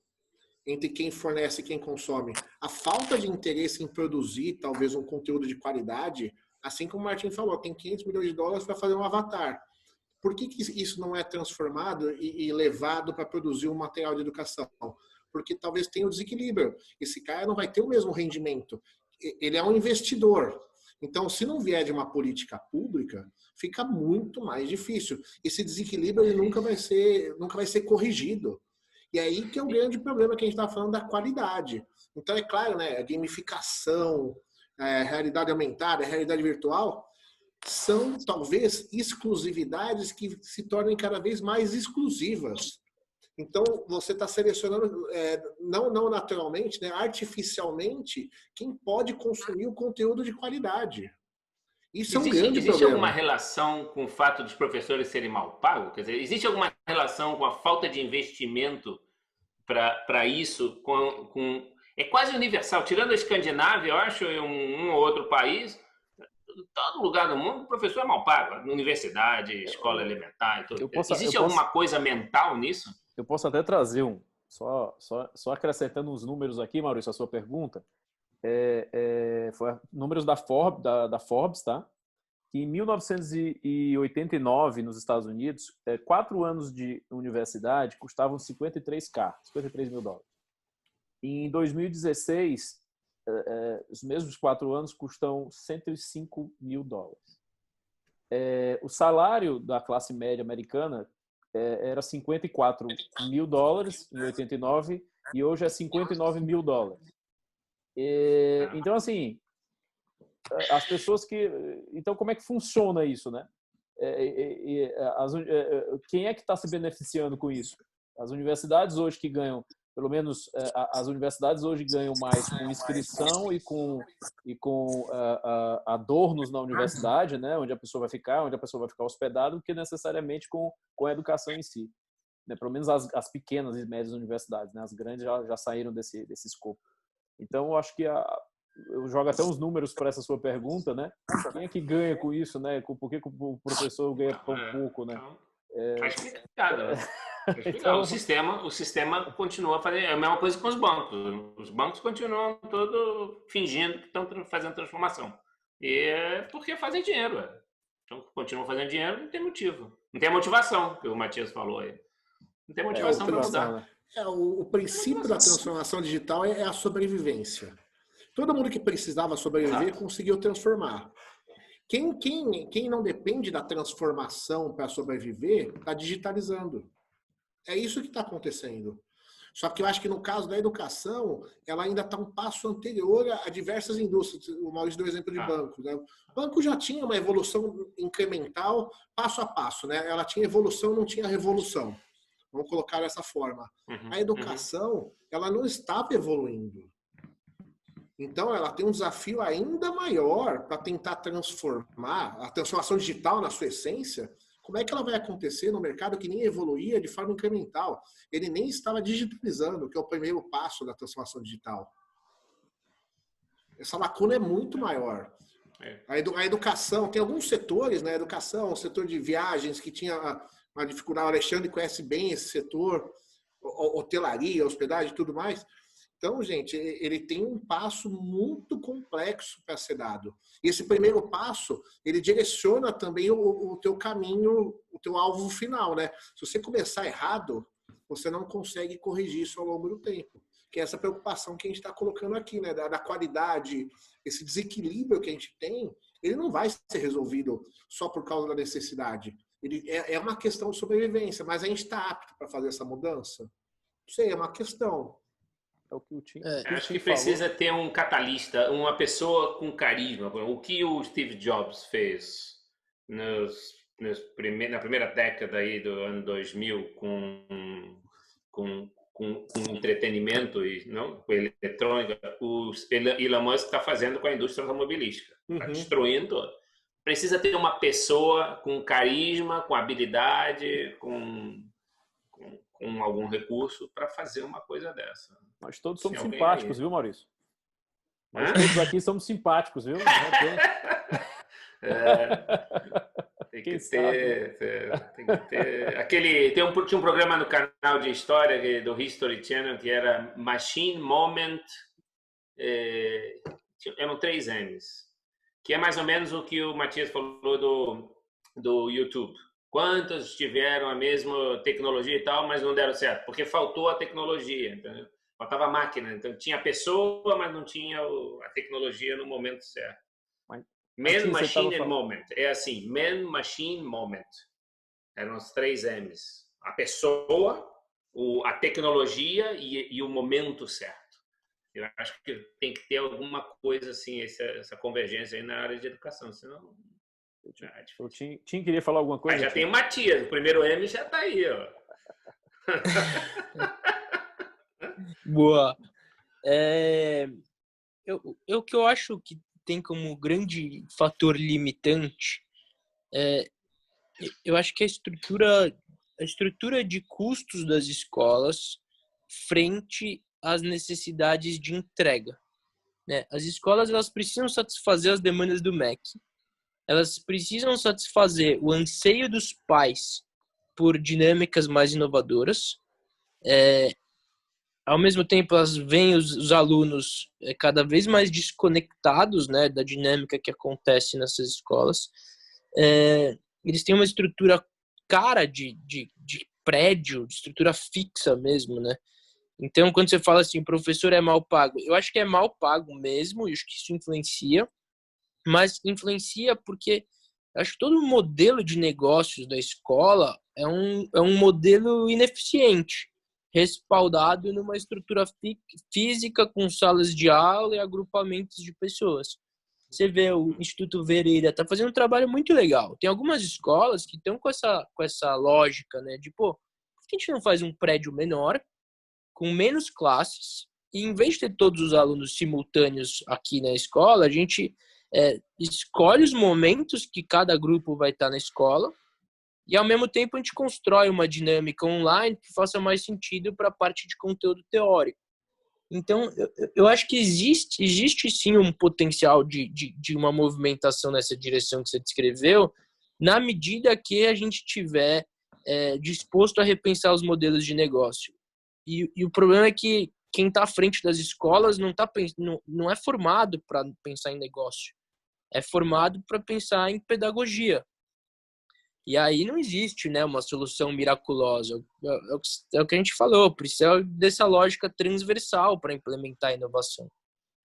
entre quem fornece e quem consome. A falta de interesse em produzir, talvez, um conteúdo de qualidade, assim como o Martin falou, tem 500 milhões de dólares para fazer um avatar. Por que isso não é transformado e levado para produzir um material de educação? Porque talvez tenha um desequilíbrio. Esse cara não vai ter o mesmo rendimento. Ele é um investidor. Então, se não vier de uma política pública, fica muito mais difícil. Esse desequilíbrio ele nunca vai ser corrigido. E aí que é o grande problema que a gente está falando da qualidade. Então, é claro, né, a gamificação, a realidade aumentada, a realidade virtual, são talvez exclusividades que se tornem cada vez mais exclusivas. Então, você está selecionando, não naturalmente, né, artificialmente, quem pode consumir o conteúdo de qualidade. Isso é um grande problema. Existe alguma relação com o fato dos professores serem mal pagos? Quer dizer, existe alguma relação com a falta de investimento para isso? É quase universal. Tirando a Escandinávia, eu acho, em um ou outro país, todo lugar do mundo, o professor é mal pago. Universidade, escola elementar e tudo. Existe alguma coisa mental nisso? Eu posso até trazer só acrescentando uns números aqui, Maurício, a sua pergunta. Foi números da Forbes, tá? Que em 1989, nos Estados Unidos, 4 anos de universidade custavam 53 mil dólares. Em 2016, os mesmos 4 anos custam 105 mil dólares. O salário da classe média americana era 54 mil dólares em 89 e hoje é 59 mil dólares. Então, assim, as pessoas que... Então, como é que funciona isso, né? Quem é que está se beneficiando com isso? As universidades hoje que ganham, pelo menos as universidades hoje ganham mais com inscrição e com adornos na universidade, né? Onde a pessoa vai ficar hospedada, do que necessariamente com a educação em si. Né? Pelo menos as pequenas e médias universidades, né? As grandes já saíram desse escopo. Então, eu acho que eu jogo até uns números para essa sua pergunta, né? Quem é que ganha com isso, né? Por que o professor ganha tão pouco, né? Tá explicado, né? Então, o sistema continua fazendo é a mesma coisa com os bancos. Os bancos continuam todo fingindo que estão fazendo transformação. E é porque fazem dinheiro. Então, continuam fazendo dinheiro, não tem motivo. Não tem motivação, que o Matias falou aí. Não tem motivação para mudar. né? O princípio da transformação digital é a sobrevivência. Todo mundo que precisava sobreviver conseguiu transformar. Quem não depende da transformação para sobreviver, está digitalizando. É isso que está acontecendo. Só que eu acho que no caso da educação, ela ainda está um passo anterior a diversas indústrias. O Maurício deu exemplo de banco, né? O banco já tinha uma evolução incremental, passo a passo, né? Ela tinha evolução, não tinha revolução. Vamos colocar dessa forma. A educação, ela não estava evoluindo. Então, ela tem um desafio ainda maior para tentar transformar a transformação digital na sua essência. Como é que ela vai acontecer no mercado que nem evoluía de forma incremental? Ele nem estava digitalizando, que é o primeiro passo da transformação digital. Essa lacuna é muito maior. A educação, tem alguns setores, né? A educação, o setor de viagens, que tinha uma dificuldade. O Alexandre conhece bem esse setor, hotelaria, hospedagem e tudo mais. Então, gente, ele tem um passo muito complexo para ser dado. E esse primeiro passo, ele direciona também o teu caminho, o teu alvo final, né? Se você começar errado, você não consegue corrigir isso ao longo do tempo. Que é essa preocupação que a gente está colocando aqui, né? Da qualidade, esse desequilíbrio que a gente tem, ele não vai ser resolvido só por causa da necessidade. Ele é uma questão de sobrevivência, mas a gente está apto para fazer essa mudança? Não sei, é uma questão. É o que o Tim, acho que precisa ter um catalista, uma pessoa com carisma. O que o Steve Jobs fez na primeira década aí do ano 2000 com entretenimento e não com eletrônica, o Elon Musk está fazendo com a indústria automobilística. Está destruindo tudo. Precisa ter uma pessoa com carisma, com habilidade, com algum recurso para fazer uma coisa dessa. Nós todos somos simpáticos, viu, Maurício? Nós todos aqui somos simpáticos, viu? Tem que ter. Tinha um programa no canal de história do History Channel que era Machine Moment. Eram 3 M's. Que é mais ou menos o que o Matias falou do YouTube. Quantos tiveram a mesma tecnologia e tal, mas não deram certo? Porque faltou a tecnologia, entendeu? Faltava a máquina. Então, tinha a pessoa, mas não tinha a tecnologia no momento certo. Man, Machine and Moment. É assim, Man, Machine, Moment. Eram os 3 M's. A pessoa, a tecnologia e o momento certo. Eu acho que tem que ter alguma coisa assim, essa convergência aí na área de educação, senão... O Tim queria falar alguma coisa? Mas já tem o Matias, o primeiro M já está aí, ó. Boa. O que eu acho que tem como grande fator limitante eu acho que a estrutura de custos das escolas frente às necessidades de entrega, né? As escolas, elas precisam satisfazer as demandas do MEC. Elas precisam satisfazer o anseio dos pais por dinâmicas mais inovadoras. Ao mesmo tempo, elas veem os alunos cada vez mais desconectados, né, da dinâmica que acontece nessas escolas. Eles têm uma estrutura cara de prédio, de estrutura fixa mesmo, né? Então, quando você fala assim, o professor é mal pago, eu acho que é mal pago mesmo, e acho que isso influencia. Mas influencia porque acho que todo o modelo de negócios da escola é um modelo ineficiente, respaldado numa estrutura física com salas de aula e agrupamentos de pessoas. Você vê o Instituto Vereira está fazendo um trabalho muito legal. Tem algumas escolas que estão com essa lógica, né? De, por que a gente não faz um prédio menor, com menos classes, e em vez de ter todos os alunos simultâneos aqui na escola, a gente escolhe os momentos que cada grupo vai estar na escola e, ao mesmo tempo, a gente constrói uma dinâmica online que faça mais sentido para a parte de conteúdo teórico. Então, eu acho que existe sim um potencial de uma movimentação nessa direção que você descreveu, na medida que a gente tiver disposto a repensar os modelos de negócio. E o problema é que quem está à frente das escolas não é formado para pensar em negócio, é formado para pensar em pedagogia. E aí não existe, né, uma solução miraculosa. É o que a gente falou, precisa dessa lógica transversal para implementar a inovação.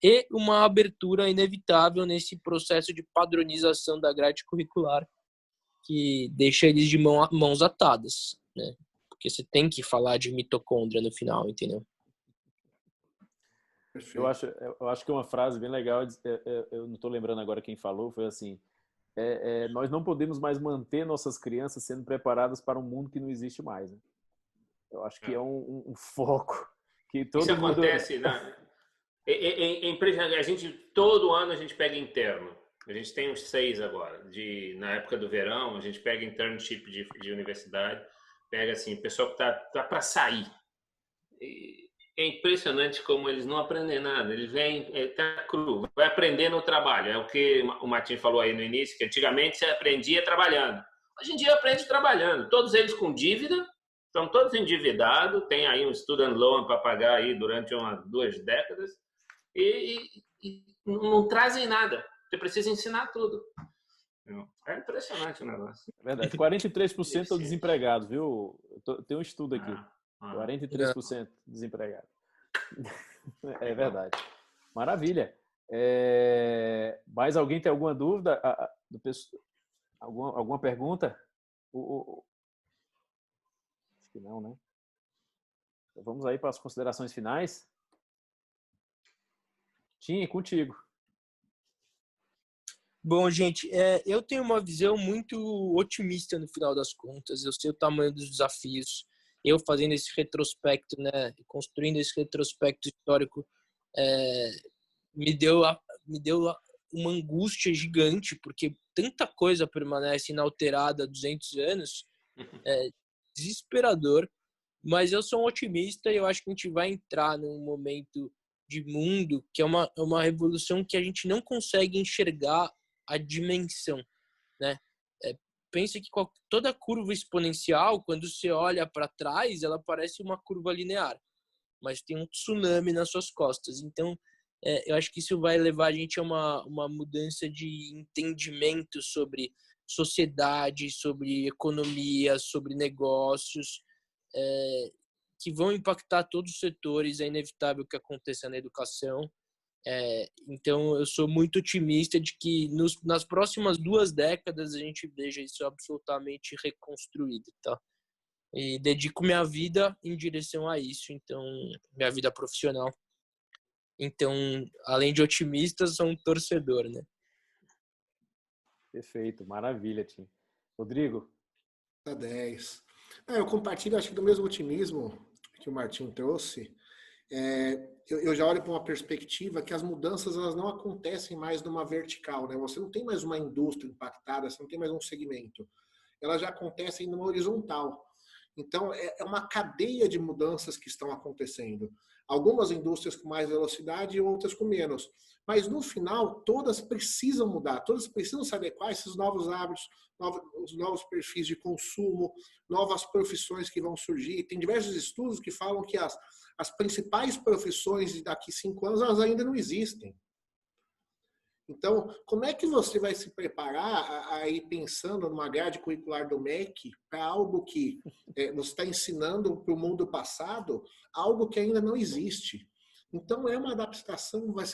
E uma abertura inevitável nesse processo de padronização da grade curricular, que deixa eles de mãos atadas, né? Porque você tem que falar de mitocôndria no final, entendeu? Eu acho que uma frase bem legal, eu não estou lembrando agora quem falou, foi assim: nós não podemos mais manter nossas crianças sendo preparadas para um mundo que não existe mais. Né? Eu acho que é um foco que todo Isso mundo... acontece, né? Todo ano a gente pega interno. A gente tem uns 6 agora. Na época do verão, a gente pega internship de universidade, pega assim, o pessoal que tá para sair. É impressionante como eles não aprendem nada. Eles vêm, tá cru, vai aprender no trabalho. É o que o Martin falou aí no início, que antigamente você aprendia trabalhando. Hoje em dia aprende trabalhando. Todos eles com dívida, estão todos endividados, tem aí um student loan para pagar aí durante 2 décadas e não trazem nada. Você precisa ensinar tudo. É impressionante o negócio. É verdade. 43% estão desempregados, viu? Tem um estudo aqui. 43% desempregado. É verdade. Maravilha. Mais alguém tem alguma dúvida? Alguma pergunta? Acho que não, né? Então, vamos aí para as considerações finais. Tim, contigo. Bom, gente, eu tenho uma visão muito otimista no final das contas. Eu sei o tamanho dos desafios. Eu fazendo esse retrospecto, né, construindo esse retrospecto histórico, me deu uma angústia gigante, porque tanta coisa permanece inalterada há 200 anos, desesperador, mas eu sou um otimista e eu acho que a gente vai entrar num momento de mundo que é uma revolução que a gente não consegue enxergar a dimensão, né? Pensa que toda curva exponencial, quando você olha para trás, ela parece uma curva linear, mas tem um tsunami nas suas costas. Então, eu acho que isso vai levar a gente a uma mudança de entendimento sobre sociedade, sobre economia, sobre negócios, que vão impactar todos os setores. É inevitável que aconteça na educação. Então, eu sou muito otimista de que nas próximas 2 décadas a gente veja isso absolutamente reconstruído, tá? E dedico minha vida em direção a isso, então, minha vida profissional. Então, além de otimista, sou um torcedor, né? Perfeito, maravilha, Tim. Rodrigo? 10. Eu compartilho, acho que do mesmo otimismo que o Martin trouxe. Eu já olho para uma perspectiva que as mudanças elas não acontecem mais numa vertical, né? Você não tem mais uma indústria impactada, você não tem mais um segmento. Elas já acontecem numa horizontal. Então, é uma cadeia de mudanças que estão acontecendo. Algumas indústrias com mais velocidade e outras com menos. Mas, no final, todas precisam mudar, todas precisam se adequar a esses novos hábitos, os novos perfis de consumo, novas profissões que vão surgir. Tem diversos estudos que falam que as principais profissões daqui 5 anos elas ainda não existem. Então, como é que você vai se preparar aí pensando numa grade curricular do MEC para algo que você está ensinando para o mundo passado, algo que ainda não existe? Então, é uma adaptação, vai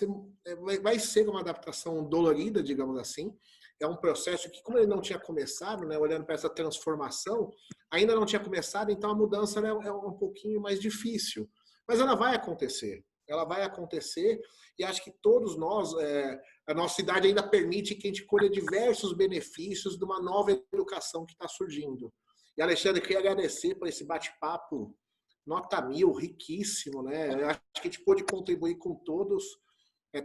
ser uma adaptação dolorida, digamos assim. É um processo que, como ele não tinha começado, né, olhando para essa transformação, ainda não tinha começado, então a mudança é um pouquinho mais difícil. Mas ela vai acontecer. Ela vai acontecer e acho que todos nós, a nossa idade ainda permite que a gente colha diversos benefícios de uma nova educação que está surgindo. E, Alexandre, eu queria agradecer por esse bate-papo nota 1000, riquíssimo, né? Eu acho que a gente pôde contribuir com todos,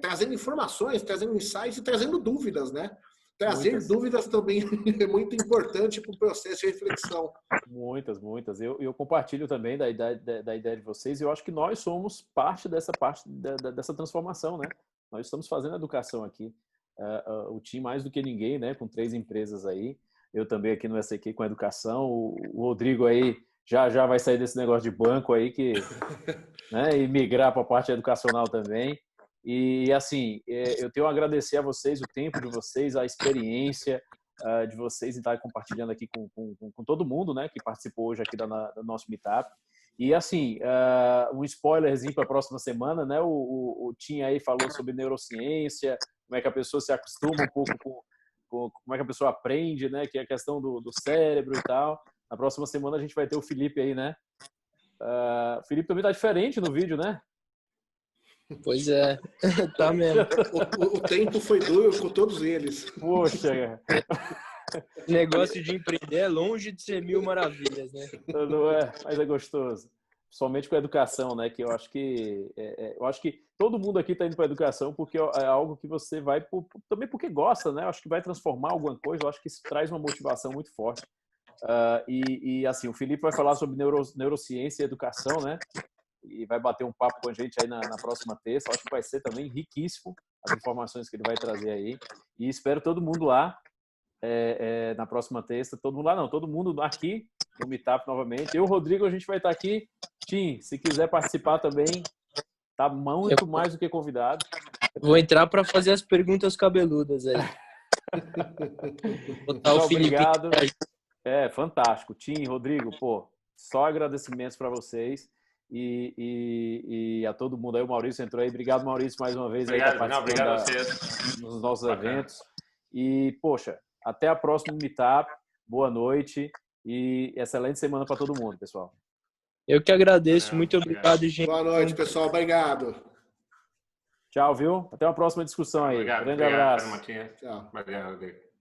trazendo informações, trazendo insights e trazendo dúvidas, né? Trazer dúvidas também é muito importante para o processo de reflexão. Muitas. Eu compartilho também da ideia de vocês. Eu acho que nós somos parte dessa transformação, né? Nós estamos fazendo educação aqui. O TIM mais do que ninguém, né? Com 3 empresas aí. Eu também aqui no SEQ com educação. O Rodrigo aí já vai sair desse negócio de banco aí né? E migrar para a parte educacional também. E, assim, eu tenho a agradecer a vocês, o tempo de vocês, a experiência de vocês em estar compartilhando aqui com todo mundo, né, que participou hoje aqui do nosso Meetup. E, assim, um spoilerzinho para a próxima semana, né, o Tim aí falou sobre neurociência, como é que a pessoa se acostuma um pouco com como é que a pessoa aprende, né, que é a questão do cérebro e tal. Na próxima semana a gente vai ter o Felipe aí, né. O Felipe também tá diferente no vídeo, né? Pois é, tá mesmo. O tempo foi duro com todos eles. Poxa. Negócio de empreender é longe de ser mil maravilhas, né? Não é, mas é gostoso. Somente com a educação, né? Que eu acho que todo mundo aqui está indo para a educação porque é algo que você vai também porque gosta, né? Eu acho que vai transformar alguma coisa. Eu acho que isso traz uma motivação muito forte. E assim, o Felipe vai falar sobre neurociência e educação, né? E vai bater um papo com a gente aí na próxima terça. Acho que vai ser também riquíssimo as informações que ele vai trazer aí. E espero todo mundo lá na próxima terça. Todo mundo lá não, todo mundo aqui no Meetup novamente. Eu e o Rodrigo, a gente vai estar aqui. Tim, se quiser participar também, tá muito mais do que convidado. Vou entrar para fazer as perguntas cabeludas aí. Botar o Felipe. Obrigado. Fantástico. Tim, Rodrigo, pô, só agradecimentos para vocês. E a todo mundo aí, o Maurício entrou aí. Obrigado, Maurício, mais uma vez. Obrigado, aí, obrigado a vocês. Nos nossos eventos. E, poxa, até a próxima Meetup. Boa noite e excelente semana para todo mundo, pessoal. Eu que agradeço. Muito obrigado, gente. Boa noite, pessoal. Obrigado. Tchau, viu? Até uma próxima discussão aí. Obrigado. Grande abraço. Tchau. Obrigado, Rodrigo.